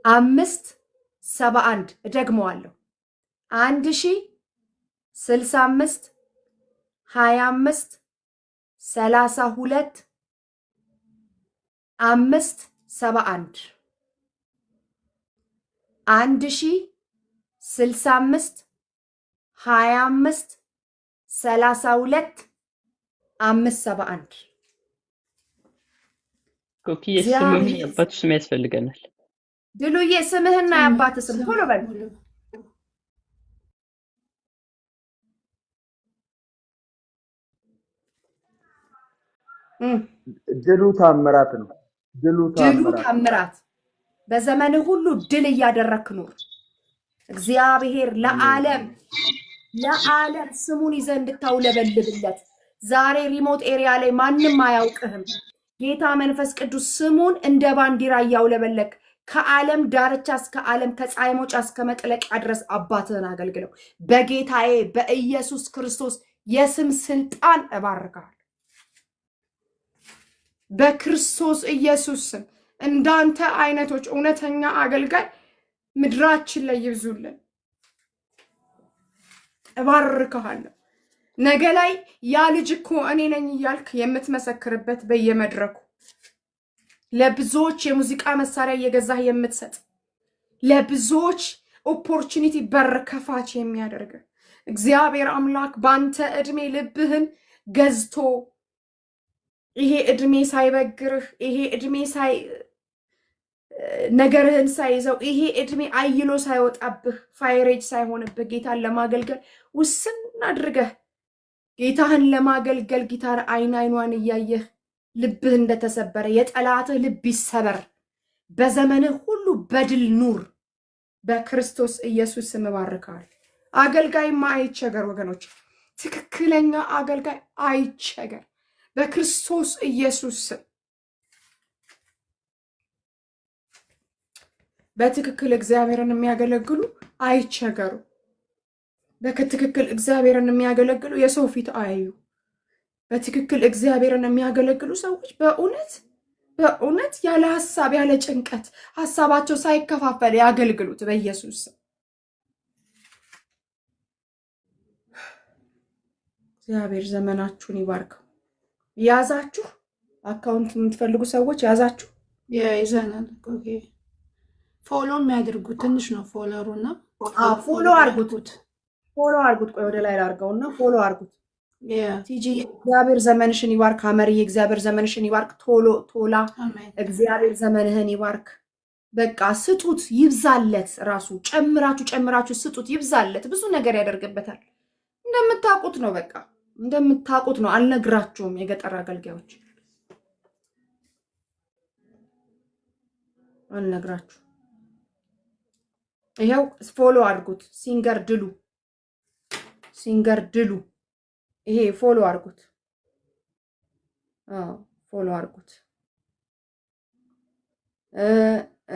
571 እደግመዋለሁ 1065 25 32 571 1065 25 32 571 ኮኪዬ ስምህ የአባቱ ስም ያስፈልገናል። ድሉዬ ስምህና የአባት ስም ቶሎ በል። ድሉ ታምራት ነው። ድሉ ታምራት። በዘመንህ ሁሉ ድል እያደረክ ኑር። እግዚአብሔር ለዓለም ስሙን ይዘህ እንድታውለበልብለት። ዛሬ ሪሞት ኤሪያ ላይ ማንም አያውቅህም። ጌታ መንፈስ ቅዱስ ስሙን እንደ ባንዲራ እያውለበለክ ከዓለም ዳርቻ እስከ ዓለም ከፀሐይ መውጫ እስከ መጥለቂያ ድረስ አባትህን አገልግለው። በጌታዬ በኢየሱስ ክርስቶስ የስም ስልጣን እባርካለሁ። በክርስቶስ ኢየሱስ ስም እንዳንተ አይነቶች እውነተኛ አገልጋይ ምድራችን ላይ ይብዙልን። እባርካለሁ። ነገ ላይ ያ ልጅ እኮ እኔ ነኝ እያልክ የምትመሰክርበት በየመድረኩ ለብዙዎች የሙዚቃ መሳሪያ እየገዛህ የምትሰጥ ለብዙዎች ኦፖርቹኒቲ በር ከፋች የሚያደርግ እግዚአብሔር አምላክ በአንተ ዕድሜ ልብህን ገዝቶ ይሄ ዕድሜ ሳይበግርህ ይሄ ዕድሜ ነገርህን ሳይዘው ይሄ ዕድሜ አይሎ ሳይወጣብህ ፋይሬጅ ሳይሆንብህ ጌታን ለማገልገል ውስን አድርገህ ጌታህን ለማገልገል ጌታን አይኗን እያየህ ልብህ እንደተሰበረ የጠላትህ ልብ ይሰበር። በዘመንህ ሁሉ በድል ኑር። በክርስቶስ ኢየሱስ ስም እባርካለሁ። አገልጋይማ አይቸገር ወገኖች፣ ትክክለኛ አገልጋይ አይቸገር። በክርስቶስ ኢየሱስ ስም በትክክል እግዚአብሔርን የሚያገለግሉ አይቸገሩ። በትክክል እግዚአብሔርን የሚያገለግሉ የሰው ፊት አያዩ። በትክክል እግዚአብሔርን የሚያገለግሉ ሰዎች በእውነት ያለ ሐሳብ ያለ ጭንቀት ሐሳባቸው ሳይከፋፈል ያገልግሉት በኢየሱስ ስም። እግዚአብሔር ዘመናችሁን ይባርከው። ያዛችሁ አካውንት የምትፈልጉ ሰዎች ያዛችሁ ይዘናል። ፎሎ የሚያደርጉት ትንሽ ነው ፎሎወሩ እና ፎሎ አርጉት። ቆይ ወደ ላይ ላርገውና ፎሎ አርጉት። ቲጂ እግዚአብሔር ዘመንሽን ይባርክ። አመርዬ እግዚአብሔር ዘመንሽን ይባርክ። ቶላ እግዚአብሔር ዘመንህን ይባርክ። በቃ ስጡት፣ ይብዛለት። ራሱ ጨምራችሁ ስጡት፣ ይብዛለት። ብዙ ነገር ያደርግበታል። እንደምታውቁት ነው። በቃ እንደምታውቁት ነው። አልነግራችሁም። የገጠር አገልጋዮች አልነግራችሁ። ይኸው ፎሎ አድርጉት። ሲንገር ድሉ ይሄ ፎሎ አድርጉት። ፎሎ አድርጉት።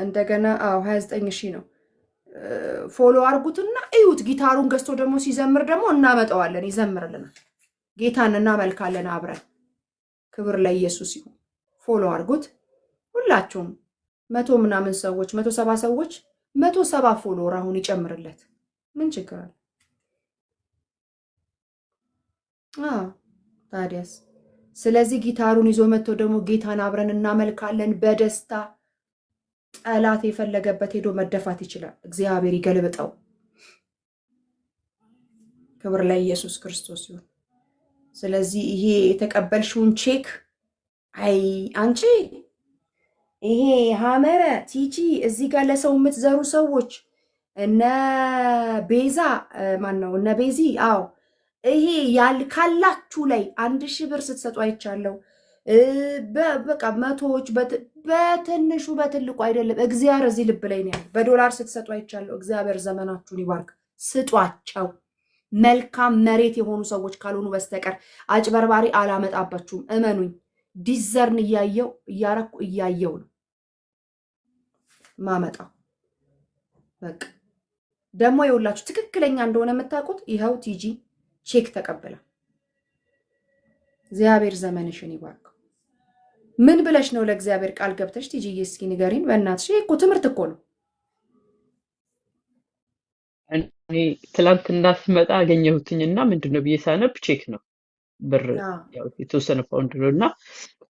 እንደገና 29,000 ነው። ፎሎ አድርጉትና እዩት። ጊታሩን ገዝቶ ደግሞ ሲዘምር ደግሞ እናመጣዋለን፣ ይዘምርልናል። ጌታን እናመልካለን አብረን። ክብር ለኢየሱስ ይሁን። ፎሎ አድርጉት ሁላችሁም። 100 ምናምን ሰዎች 170 ሰዎች 170 ፎሎወር አሁን ይጨምርለት። ምን ችግር አለ? ታዲያስ። ስለዚህ ጊታሩን ይዞ መጥቶ ደግሞ ጌታን አብረን እናመልካለን በደስታ። ጠላት የፈለገበት ሄዶ መደፋት ይችላል። እግዚአብሔር ይገልብጠው። ክብር ለኢየሱስ ክርስቶስ ይሁን። ስለዚህ ይሄ የተቀበልሽውን ቼክ አንቺ ይሄ ሐመረ ቲጂ እዚህ ጋር ለሰው የምትዘሩ ሰዎች እነ ቤዛ ማነው እነ ቤዚ ይሄ ካላችሁ ላይ 1,000 ብር ስትሰጡ አይቻለሁ። በቃ መቶዎች በትንሹ በትልቁ አይደለም። እግዚአብሔር እዚህ ልብ ላይ ነው። በዶላር ስትሰጡ አይቻለሁ። እግዚአብሔር ዘመናችሁን ይባርክ። ስጧቸው። መልካም መሬት የሆኑ ሰዎች ካልሆኑ በስተቀር አጭበርባሪ አላመጣባችሁም። እመኑኝ። ዲዘርን እያየው ነው ማመጣው። በቃ ደግሞ የሁላችሁ ትክክለኛ እንደሆነ የምታውቁት ይኸው ቲጂ ቼክ ተቀበለ። እግዚአብሔር ዘመንሽን ይባርክ። ምን ብለሽ ነው ለእግዚአብሔር ቃል ገብተሽ ቲጂዬ? እስኪ ንገሪን በእናትሽ። ይሄ እኮ ትምህርት እኮ ነው። እኔ ትላንትና ስመጣ አገኘሁትኝና ምንድነው ብዬ ሳነብ ቼክ ነው ብር ያው የተወሰነ ፓውንድ ነው እና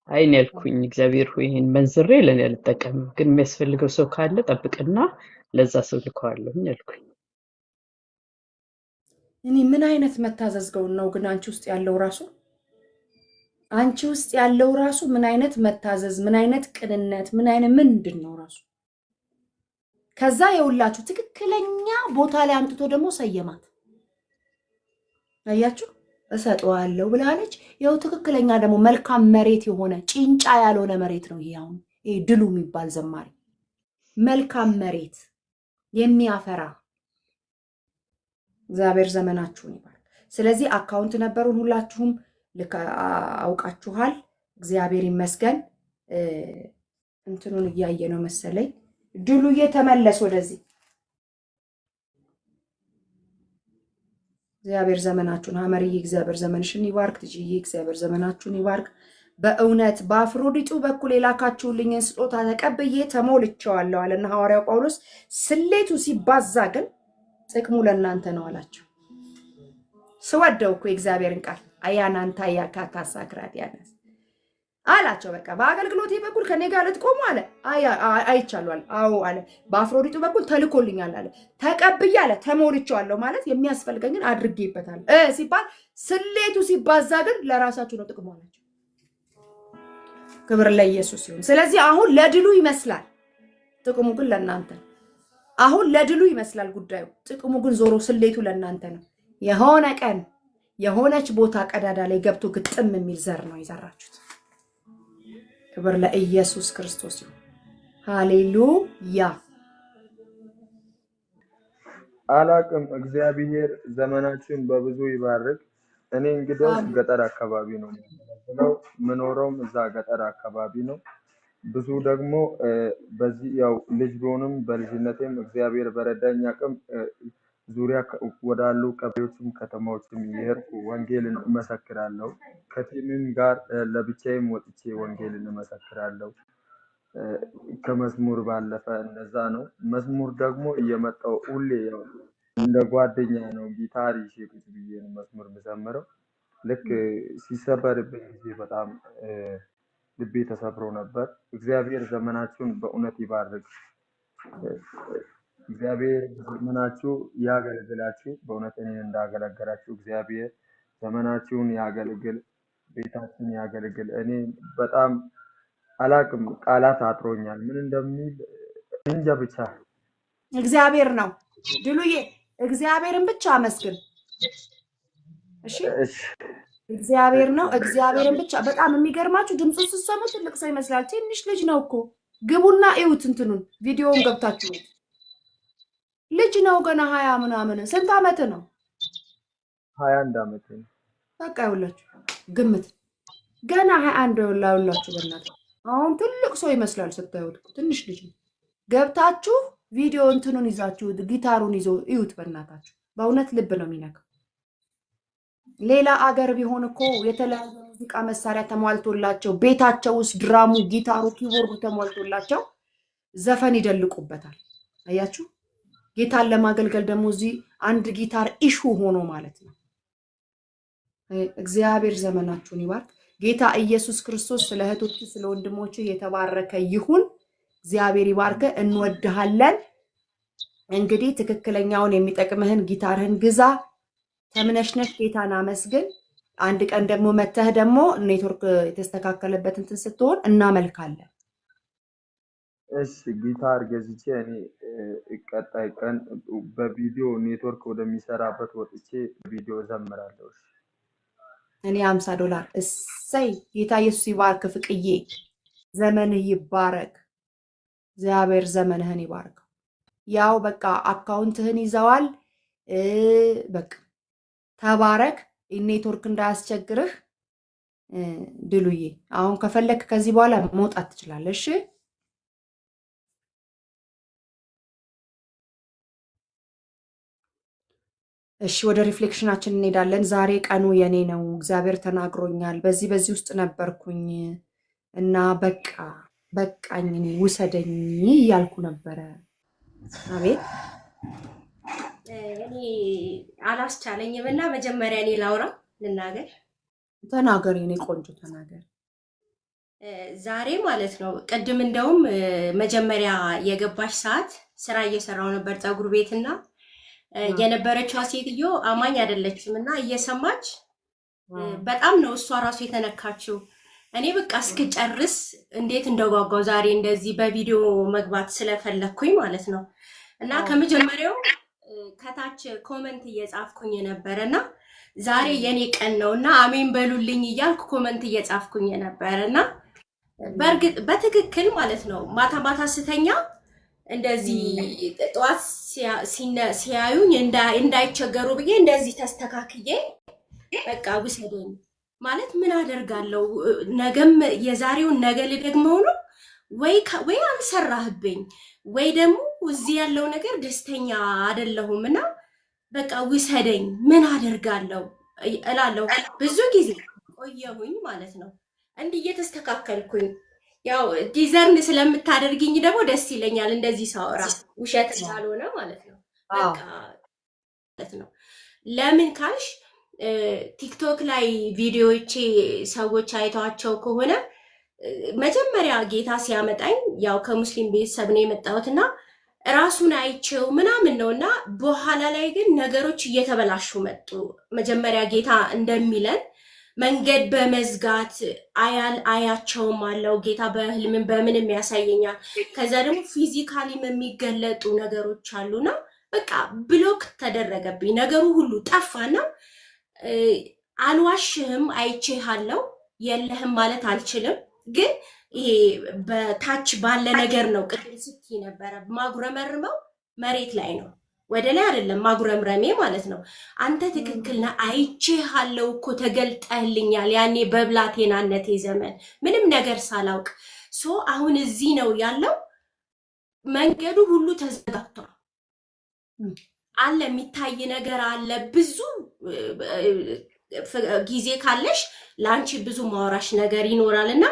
አይን ያልኩኝ እግዚአብሔር ሆይ ይሄን መንዝሬ ለኔ አልጠቀምም፣ ግን የሚያስፈልገው ሰው ካለ ጠብቅና ለዛ ሰው ልከዋለሁኝ አልኩኝ። እኔ ምን አይነት መታዘዝገው ነው ግን አንቺ ውስጥ ያለው ራሱ ምን አይነት መታዘዝ፣ ምን አይነት ቅንነት፣ ምን አይነት ምንድን ነው ራሱ። ከዛ የሁላችሁ ትክክለኛ ቦታ ላይ አምጥቶ ደግሞ ሰየማት። አያችሁ እሰጠዋለሁ ብላለች። ይኸው ትክክለኛ ደግሞ መልካም መሬት የሆነ ጭንጫ ያልሆነ መሬት ነው ይሄ። አሁን ይሄ ድሉ የሚባል ዘማሪ መልካም መሬት የሚያፈራ እግዚአብሔር ዘመናችሁን ይባርክ። ስለዚህ አካውንት ነበሩን ሁላችሁም አውቃችኋል። እግዚአብሔር ይመስገን። እንትኑን እያየ ነው መሰለኝ። ድሉዬ ተመለስ ወደዚህ። እግዚአብሔር ዘመናችሁን ሐመርዬ እግዚአብሔር ዘመንሽን ይባርክ። ትጂዬ እግዚአብሔር ዘመናችሁን ይባርክ። በእውነት በአፍሮዲጡ በኩል የላካችሁልኝን ስጦታ ተቀብዬ ተሞልቼዋለሁ አለና ሐዋርያው ጳውሎስ። ስሌቱ ሲባዛ ግን ጥቅሙ ለእናንተ ነው አላቸው። ስወደው እኮ የእግዚአብሔርን ቃል አያናንታ ያካታሳ ግራዲያናስ አላቸው። በቃ በአገልግሎቴ በኩል ከኔ ጋር ልትቆሙ አለ። አይቻለሁ አለ። አዎ አለ። በአፍሮዲጡ በኩል ተልኮልኛል አለ። ተቀብዬ አለ ተሞልቼዋለሁ ማለት የሚያስፈልገኝን አድርጌበታል ሲባል ስሌቱ ሲባዛ ግን ለራሳችሁ ነው ጥቅሙ አላቸው። ክብር ለኢየሱስ ይሁን። ስለዚህ አሁን ለድሉ ይመስላል፣ ጥቅሙ ግን ለእናንተ ነው። አሁን ለድሉ ይመስላል ጉዳዩ፣ ጥቅሙ ግን ዞሮ ስሌቱ ለእናንተ ነው። የሆነ ቀን የሆነች ቦታ ቀዳዳ ላይ ገብቶ ግጥም የሚል ዘር ነው የዘራችሁት። ክብር ለኢየሱስ ክርስቶስ ይሁን። ሃሌሉያ። አላቅም። እግዚአብሔር ዘመናችን በብዙ ይባርክ። እኔ እንግዲህ ገጠር አካባቢ ነው ምኖረውም፣ እዛ ገጠር አካባቢ ነው። ብዙ ደግሞ በዚህ ያው ልጅ ቢሆንም በልጅነቴም እግዚአብሔር በረዳኝ አቅም ዙሪያ ወዳሉ ቀበሌዎችም ከተማዎችም እየሄድኩ ወንጌልን እመሰክራለሁ። ከቲምም ጋር ለብቻዬም ወጥቼ ወንጌልን እመሰክራለሁ። ከመዝሙር ባለፈ እንደዛ ነው። መዝሙር ደግሞ እየመጣው ሁሌ ያው እንደ ጓደኛ ነው። ጊታር ይዤ ቁጭ ብዬ ነው መዝሙር የምዘምረው። ልክ ሲሰበርብኝ ጊዜ በጣም ልቤ ተሰብሮ ነበር። እግዚአብሔር ዘመናችሁን በእውነት ይባርክ። እግዚአብሔር ዘመናችሁ ያገልግላችሁ። በእውነት እኔን እንዳገለገላችሁ እግዚአብሔር ዘመናችሁን ያገልግል፣ ቤታችሁን ያገልግል። እኔ በጣም አላቅም፣ ቃላት አጥሮኛል፣ ምን እንደሚል እንጃ። ብቻ እግዚአብሔር ነው ድሉዬ፣ እግዚአብሔርን ብቻ አመስግን። እሺ እግዚአብሔር ነው፣ እግዚአብሔርን ብቻ። በጣም የሚገርማችሁ ድምፁን ስትሰሙ ትልቅ ሰው ይመስላል፣ ትንሽ ልጅ ነው እኮ። ግቡና እዩት፣ እንትኑን ቪዲዮውን ገብታችሁ ልጅ ነው ገና 20 ምናምን። ስንት ዓመት ነው? 21 ዓመት ነው። በቃ ይኸውላችሁ ግምት ገና 21 ይኸውላችሁ። በእናትህ አሁን ትልቅ ሰው ይመስላል ስታዩት፣ ትንሽ ልጅ ነው። ገብታችሁ ቪዲዮ እንትኑን ይዛችሁ ጊታሩን ይዞ እዩት በእናታችሁ። በእውነት ልብ ነው የሚነካው። ሌላ አገር ቢሆን እኮ የተለያዩ ሙዚቃ መሳሪያ ተሟልቶላቸው ቤታቸው ውስጥ ድራሙ፣ ጊታሩ፣ ኪቦርዱ ተሟልቶላቸው ዘፈን ይደልቁበታል። አያችሁ? ጌታን ለማገልገል ደግሞ እዚህ አንድ ጊታር ኢሹ ሆኖ ማለት ነው። እግዚአብሔር ዘመናችሁን ይባርክ። ጌታ ኢየሱስ ክርስቶስ ስለ እህቶች ስለ ወንድሞች የተባረከ ይሁን። እግዚአብሔር ይባርክ። እንወድሃለን። እንግዲህ ትክክለኛውን የሚጠቅምህን ጊታርህን ግዛ፣ ተምነሽነሽ ጌታን አመስግን። አንድ ቀን ደግሞ መተህ ደግሞ ኔትወርክ የተስተካከለበት እንትን ስትሆን እናመልካለን። እሺ ጊታር ገዝቼ እኔ ቀጣይ ቀን በቪዲዮ ኔትወርክ ወደሚሰራበት ወጥቼ ቪዲዮ ዘምራለሁ። እኔ $50 እሰይ። ጌታ ኢየሱስ ይባርክ። ፍቅዬ ዘመንህ ይባረክ። እግዚአብሔር ዘመንህን ይባርክ። ያው በቃ አካውንትህን ይዘዋል። በቃ ተባረክ። ኔትወርክ እንዳያስቸግርህ ድሉዬ። አሁን ከፈለክ ከዚህ በኋላ መውጣት ትችላለህ። እሺ እሺ ወደ ሪፍሌክሽናችን እንሄዳለን። ዛሬ ቀኑ የኔ ነው፣ እግዚአብሔር ተናግሮኛል፣ በዚህ ውስጥ ነበርኩኝ እና በቃኝ፣ እኔ ውሰደኝ እያልኩ ነበረ። አቤት እኔ አላስቻለኝም እና መጀመሪያ እኔ ላውራ ልናገር። ተናገር የኔ ቆንጆ ተናገር። ዛሬ ማለት ነው ቅድም እንደውም መጀመሪያ የገባሽ ሰዓት ስራ እየሰራው ነበር ፀጉር ቤትና የነበረችው ሴትዮ አማኝ አይደለችም እና እየሰማች በጣም ነው እሷ ራሱ የተነካችው። እኔ በቃ እስክጨርስ እንዴት እንደጓጓው ዛሬ እንደዚህ በቪዲዮ መግባት ስለፈለኩኝ ማለት ነው። እና ከመጀመሪያው ከታች ኮመንት እየጻፍኩኝ ነበርና ዛሬ የኔ ቀን ነውና አሜን በሉልኝ እያልኩ ኮመንት እየጻፍኩኝ ነበርና በእርግጥ በትክክል ማለት ነው ማታ ማታ ስተኛ እንደዚህ ጠዋት ሲያዩኝ እንዳይቸገሩ ብዬ እንደዚህ ተስተካክዬ በቃ ውሰደኝ ማለት ምን አደርጋለሁ? ነገም የዛሬውን ነገ ልደግመው ነው ወይ አልሰራህብኝ ወይ ደግሞ እዚህ ያለው ነገር ደስተኛ አይደለሁም እና በቃ ውሰደኝ ምን አደርጋለሁ እላለሁ። ብዙ ጊዜ ቆየሁኝ ማለት ነው እንዲህ እየተስተካከልኩኝ። ያው ዲዘርን ስለምታደርግኝ ደግሞ ደስ ይለኛል እንደዚህ ሳወራ ውሸት ስላልሆነ ማለት ነው። በቃ ማለት ነው። ለምን ካልሽ ቲክቶክ ላይ ቪዲዮዎቼ ሰዎች አይተዋቸው ከሆነ መጀመሪያ ጌታ ሲያመጣኝ ያው ከሙስሊም ቤተሰብ ነው የመጣሁትና ራሱን አይቼው ምናምን ነውና በኋላ ላይ ግን ነገሮች እየተበላሹ መጡ። መጀመሪያ ጌታ እንደሚለን መንገድ በመዝጋት አያቸውም አለው ጌታ በህልምን በምንም ያሳየኛል። ከዛ ደግሞ ፊዚካሊም የሚገለጡ ነገሮች አሉና በቃ ብሎክ ተደረገብኝ። ነገሩ ሁሉ ጠፋና አልዋሽህም፣ አይቼሃለሁ፣ የለህም ማለት አልችልም። ግን ይሄ በታች ባለ ነገር ነው። ቅድም ስትይ ነበረ ማጉረመርመው መሬት ላይ ነው፣ ወደ ላይ አይደለም ማጉረምረሜ ማለት ነው። አንተ ትክክል ነህ፣ አይቼሃለሁ እኮ ተገልጠህልኛል፣ ያኔ በብላቴናነቴ ዘመን ምንም ነገር ሳላውቅ። አሁን እዚህ ነው ያለው። መንገዱ ሁሉ ተዘጋግቷል አለ፣ የሚታይ ነገር አለ። ብዙ ጊዜ ካለሽ ለአንቺ ብዙ ማውራሽ ነገር ይኖራል እና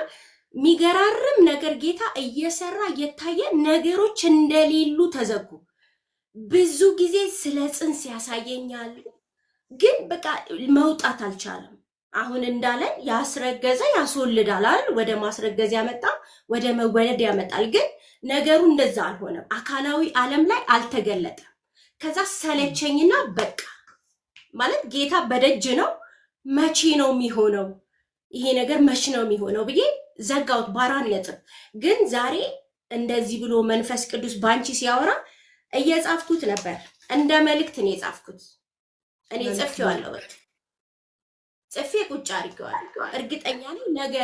የሚገራርም ነገር ጌታ እየሰራ እየታየ ነገሮች እንደሌሉ ተዘጉ። ብዙ ጊዜ ስለ ጽንስ ያሳየኛል፣ ግን በቃ መውጣት አልቻለም። አሁን እንዳለን ያስረገዘ ያስወልዳል አይደል? ወደ ማስረገዝ ያመጣ ወደ መወለድ ያመጣል። ግን ነገሩ እንደዛ አልሆነም። አካላዊ ዓለም ላይ አልተገለጠም። ከዛ ሰለቸኝና በቃ ማለት ጌታ በደጅ ነው፣ መቼ ነው የሚሆነው ይሄ ነገር መቼ ነው የሚሆነው ብዬ ዘጋውት በአራት ነጥብ። ግን ዛሬ እንደዚህ ብሎ መንፈስ ቅዱስ ባንቺ ሲያወራ እየጻፍኩት ነበር። እንደ መልእክት ነው የጻፍኩት። እኔ ጽፌዋለሁ፣ በቃ ጽፌ ቁጭ አድርጌዋለሁ። እርግጠኛ ነኝ ነገ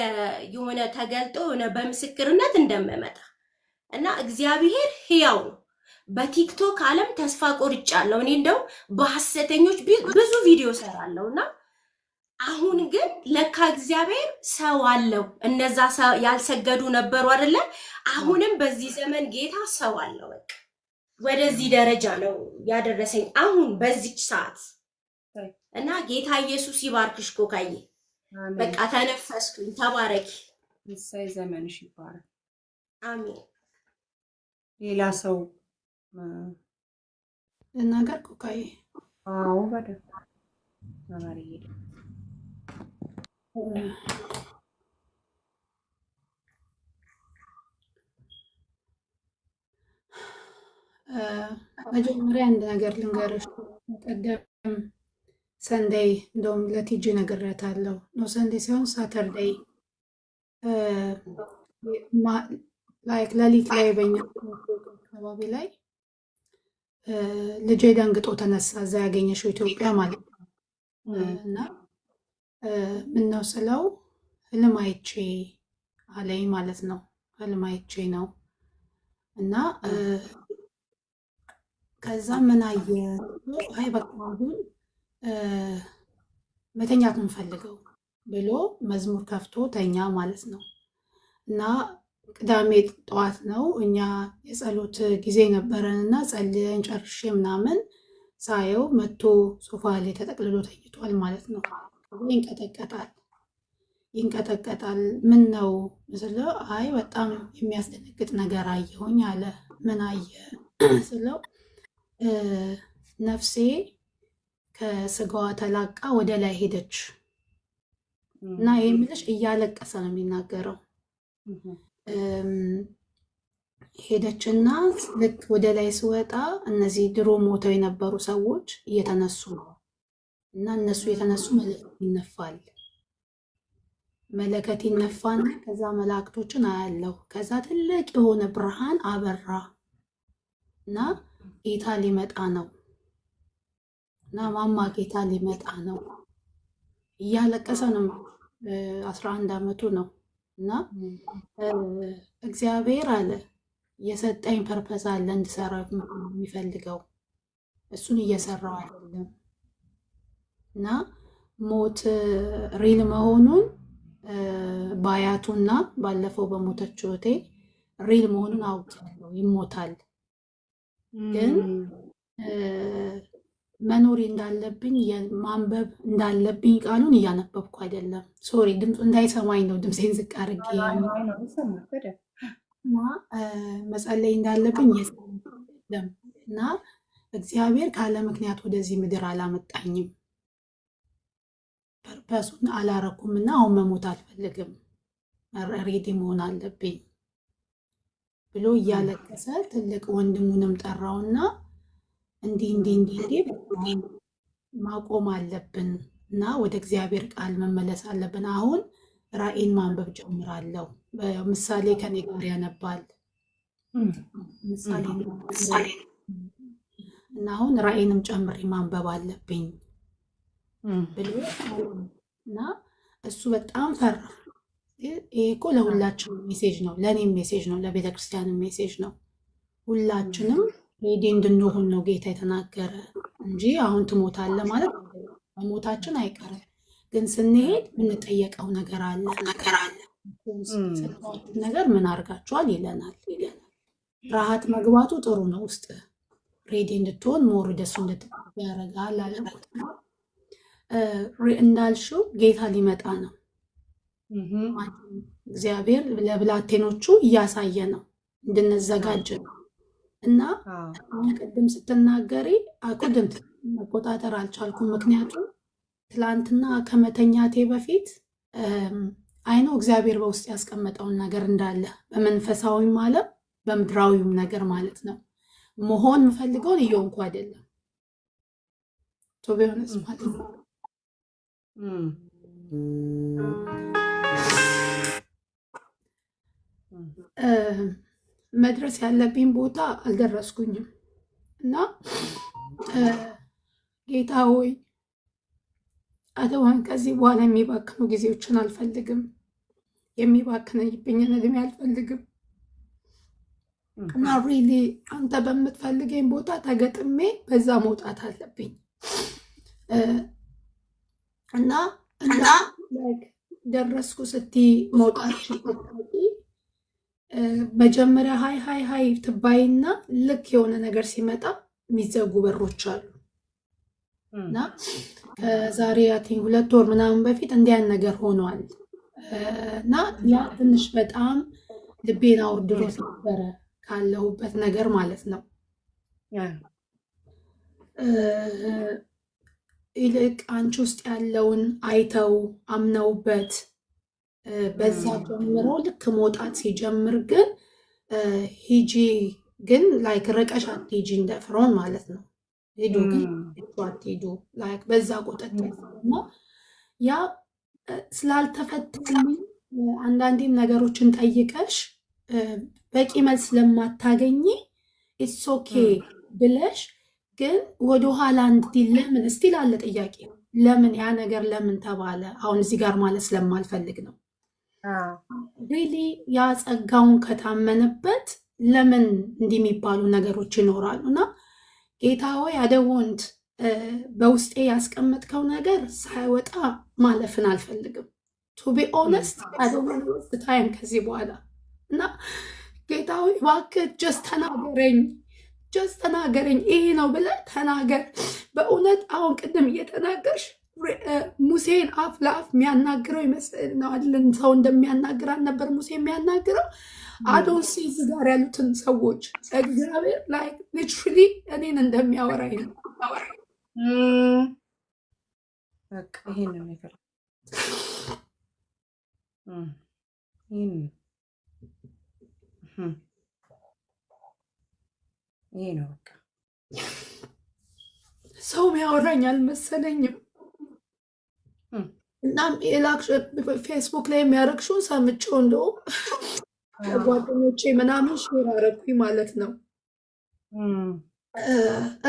የሆነ ተገልጦ የሆነ በምስክርነት እንደምመጣ እና እግዚአብሔር ሕያው ነው። በቲክቶክ ዓለም ተስፋ ቆርጫለሁ። እኔ እንደው በሐሰተኞች ብዙ ቪዲዮ ሰራለሁና አሁን ግን ለካ እግዚአብሔር ሰው አለው። እነዛ ያልሰገዱ ነበሩ አይደለ? አሁንም በዚህ ዘመን ጌታ ሰው አለው። በቃ ወደዚህ ደረጃ ነው ያደረሰኝ አሁን በዚች ሰዓት እና ጌታ ኢየሱስ ይባርክሽ ኮካዬ። በቃ ተነፈስኩኝ። ተባረኪ። እሰይ ዘመንሽ ይባረክ። አሜን። ሌላ ሰው ልናገር ኮካዬ? አዎ በደንብ ተባሪ ሄደ። መጀመሪያ አንድ ነገር ልንገርሽ። ቀደም ሰንደይ እንደውም ለቲጂ ነግሬያታለሁ። ነው ሰንደይ ሳይሆን ሳተርደይ ላይክ ሌሊት ላይ በኛ አካባቢ ላይ ልጄ ደንግጦ ተነሳ። እዛ ያገኘሽው ኢትዮጵያ ማለት ነው። እና ምን ነው ስለው ህልም አይቼ አለኝ ማለት ነው። ህልም አይቼ ነው እና ከዛ ምን አየ? አይ በቃ አሁን መተኛት እንፈልገው ብሎ መዝሙር ከፍቶ ተኛ ማለት ነው። እና ቅዳሜ ጠዋት ነው እኛ የጸሎት ጊዜ ነበረን እና ጸልየን ጨርሼ ምናምን ሳየው መቶ ሶፋ ላይ ተጠቅልሎ ተኝቷል ማለት ነው። ይንቀጠቀጣል። ምን ነው ስለው አይ በጣም የሚያስደነግጥ ነገር አየሁኝ አለ። ምን አየ ስለው ነፍሴ ከስጋዋ ተላቃ ወደ ላይ ሄደች እና ይህ የምልሽ እያለቀሰ ነው የሚናገረው። ሄደችና ልክ ወደ ላይ ስወጣ እነዚህ ድሮ ሞተው የነበሩ ሰዎች እየተነሱ ነው እና እነሱ የተነሱ መለከት ይነፋል። መለከት ይነፋና ከዛ መላእክቶችን አያለው። ከዛ ትልቅ የሆነ ብርሃን አበራ እና ጌታ ሊመጣ ነው እና ማማ ጌታ ሊመጣ ነው እያለቀሰ ነው። 11 ዓመቱ ነው እና እግዚአብሔር አለ የሰጠኝ ፐርፐዝ አለ እንድሰራ የሚፈልገው እሱን እየሰራው አይደለም እና ሞት ሪል መሆኑን በአያቱና ባለፈው በሞተችው እህቴ ሪል መሆኑን አውቃለሁ። ይሞታል ግን መኖር እንዳለብኝ ማንበብ እንዳለብኝ ቃሉን እያነበብኩ አይደለም። ሶሪ ድምፁ እንዳይሰማኝ ነው ድምፄን ዝቅ አድርጌ እና መጸለይ እንዳለብኝ የለም እና እግዚአብሔር ካለ ምክንያት ወደዚህ ምድር አላመጣኝም። ፐርፐሱን አላረኩም እና አሁን መሞት አልፈልግም ሬዲ መሆን አለብኝ ብሎ እያለቀሰ ትልቅ ወንድሙንም ጠራውና እንዲህ ማቆም አለብን እና ወደ እግዚአብሔር ቃል መመለስ አለብን። አሁን ራእይን ማንበብ ጀምራለሁ። ምሳሌ ከኔ ጋር ያነባል። ምሳሌ እና አሁን ራእይንም ጨምሬ ማንበብ አለብኝ ብሎ እና እሱ በጣም ፈራ። ይሄ እኮ ለሁላችንም ሜሴጅ ነው፣ ለእኔም ሜሴጅ ነው፣ ለቤተ ክርስቲያንም ሜሴጅ ነው። ሁላችንም ሬዲ እንድንሆን ነው ጌታ የተናገረ እንጂ አሁን ትሞታለህ ማለት መሞታችን አይቀርም። ግን ስንሄድ የምንጠየቀው ነገር አለ ነገር ምን አድርጋችኋል ይለናል። ፍርሃት መግባቱ ጥሩ ነው። ውስጥ ሬዲ እንድትሆን ሞር ደሱ እንድትቀበል ያደርጋል አለበት። እንዳልሽው ጌታ ሊመጣ ነው። እግዚአብሔር ለብላቴኖቹ እያሳየ ነው እንድንዘጋጅ ነው። እና አሁን ቅድም ስትናገሪ አቁድም መቆጣጠር አልቻልኩም። ምክንያቱም ትላንትና ከመተኛቴ በፊት አይኖ እግዚአብሔር በውስጥ ያስቀመጠውን ነገር እንዳለ በመንፈሳዊም ዓለም በምድራዊም ነገር ማለት ነው መሆን የምፈልገውን እየሆንኩ አይደለም ቶቢዮንስ ማለት ነው። መድረስ ያለብኝ ቦታ አልደረስኩኝም እና ጌታ ሆይ አተወን ከዚህ በኋላ የሚባክኑ ጊዜዎችን አልፈልግም፣ የሚባክነኝብኝን እድሜ አልፈልግም እና ሪሊ አንተ በምትፈልገኝ ቦታ ተገጥሜ በዛ መውጣት አለብኝ እና ደረስኩ ስቲ መውጣት መጀመሪያ ሀይ ትባይና ልክ የሆነ ነገር ሲመጣ የሚዘጉ በሮች አሉ እና ከዛሬ 2 ወር ምናምን በፊት እንዲያን ነገር ሆኗል እና ያ ትንሽ በጣም ልቤን አውርድሮት ነበረ ካለሁበት ነገር ማለት ነው። ይልቅ አንቺ ውስጥ ያለውን አይተው አምነውበት በዛ ጀምረው ልክ መውጣት ሲጀምር ግን ሂጂ ግን ላይክ ርቀሽ አትሂጂ እንደ ፍሮን ማለት ነው። ሄዱ ግን አትሄዱ ላይክ በዛ ቁጥጥር እና ያ ስላልተፈተልኝ አንዳንዴም ነገሮችን ጠይቀሽ በቂ መልስ ስለማታገኝ ኢትስ ኦኬ ብለሽ ግን ወደኋላ እንድትይ ለምን እስቲል አለ ጥያቄ ለምን ያ ነገር ለምን ተባለ አሁን እዚህ ጋር ማለት ስለማልፈልግ ነው። ሪሊ ያ ጸጋውን ከታመነበት ለምን እንዲህ የሚባሉ ነገሮች ይኖራሉ እና ጌታ ሆይ አደወንት በውስጤ ያስቀመጥከው ነገር ሳይወጣ ማለፍን አልፈልግም። ቱ ቢ ኦነስት አደወንት ታይም ከዚህ በኋላ እና ጌታ ሆይ እባክህ ጀስት ተናገረኝ ይሄ ነው ብለህ ተናገር። በእውነት አሁን ቅድም እየተናገርሽ ሙሴን አፍ ለአፍ የሚያናግረው ይመስለናል። ሰው እንደሚያናግር አልነበር ሙሴ የሚያናግረው። አዶንሲ እዚህ ጋር ያሉትን ሰዎች እግዚአብሔር ላይ ሊትራሊ እኔን እንደሚያወራኝ ነው። በቃ ይሄን ነው ነገር ይሄ ነው በቃ ሰው የሚያወራኝ አልመሰለኝም። እናም ፌስቡክ ላይ የሚያረግሽውን ሰምቼው እንደውም ጓደኞቼ ምናምን ሼር አረኩኝ ማለት ነው።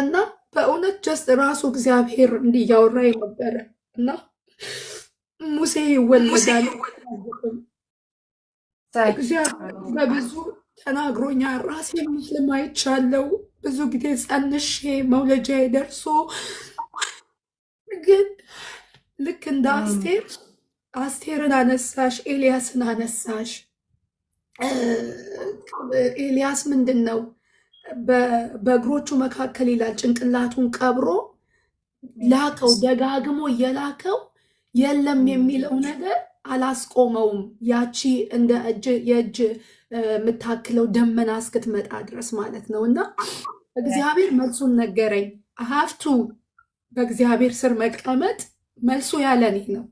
እና በእውነት ጀስት ራሱ እግዚአብሔር እንዲህ እያወራኝ ነበረ እና ሙሴ ይወለዳል እግዚአብሔር በብዙ ተናግሮኛል። ራሴ ምስልም አይቻለው ብዙ ጊዜ ጸንሼ መውለጃ ደርሶ ግን ልክ እንደ አስቴርን አነሳሽ፣ ኤልያስን አነሳሽ። ኤልያስ ምንድን ነው በእግሮቹ መካከል ይላል ጭንቅላቱን ቀብሮ ላከው፣ ደጋግሞ እየላከው የለም የሚለው ነገር አላስቆመውም። ያቺ እንደ የእጅ የምታክለው ደመና እስክትመጣ ድረስ ማለት ነው። እና እግዚአብሔር መልሱን ነገረኝ። ሀፍቱ በእግዚአብሔር ስር መቀመጥ መልሱ ያለኔ ነው።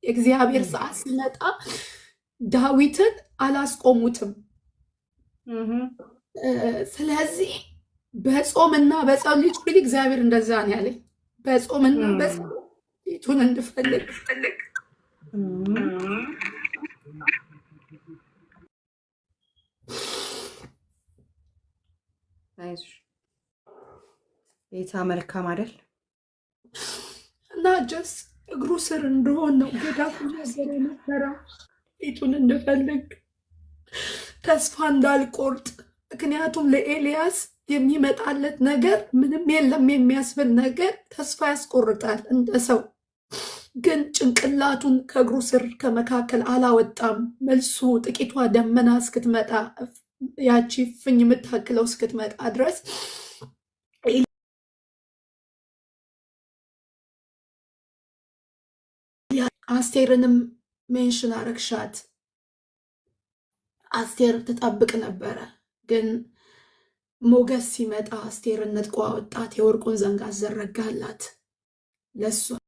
የእግዚአብሔር ሰዓት ሲመጣ ዳዊትን አላስቆሙትም። ስለዚህ በጾምና በጸሎት ሁሉ እግዚአብሔር እንደዛ ነው ያለኝ። በጾምና በጸሎት ፊቱን እንድፈልግ አይዞሽ ጌታ መልካም አይደል? እና ጀስ እግሩ ስር እንደሆን ነው ገዳፍ ነገር ነበረ። ፊቱን እንድፈልግ ተስፋ እንዳልቆርጥ፣ ምክንያቱም ለኤልያስ የሚመጣለት ነገር ምንም የለም የሚያስብል ነገር ተስፋ ያስቆርጣል እንደ ሰው። ግን ጭንቅላቱን ከእግሩ ስር ከመካከል አላወጣም። መልሱ ጥቂቷ ደመና እስክትመጣ ያቺ ፍኝ የምታክለው እስክትመጣ ድረስ አስቴርንም ሜንሽን አረግሻት። አስቴር ትጠብቅ ነበረ፣ ግን ሞገስ ሲመጣ አስቴርን ነጥቆ አወጣት። የወርቁን ዘንግ አዘረጋላት ለሷ።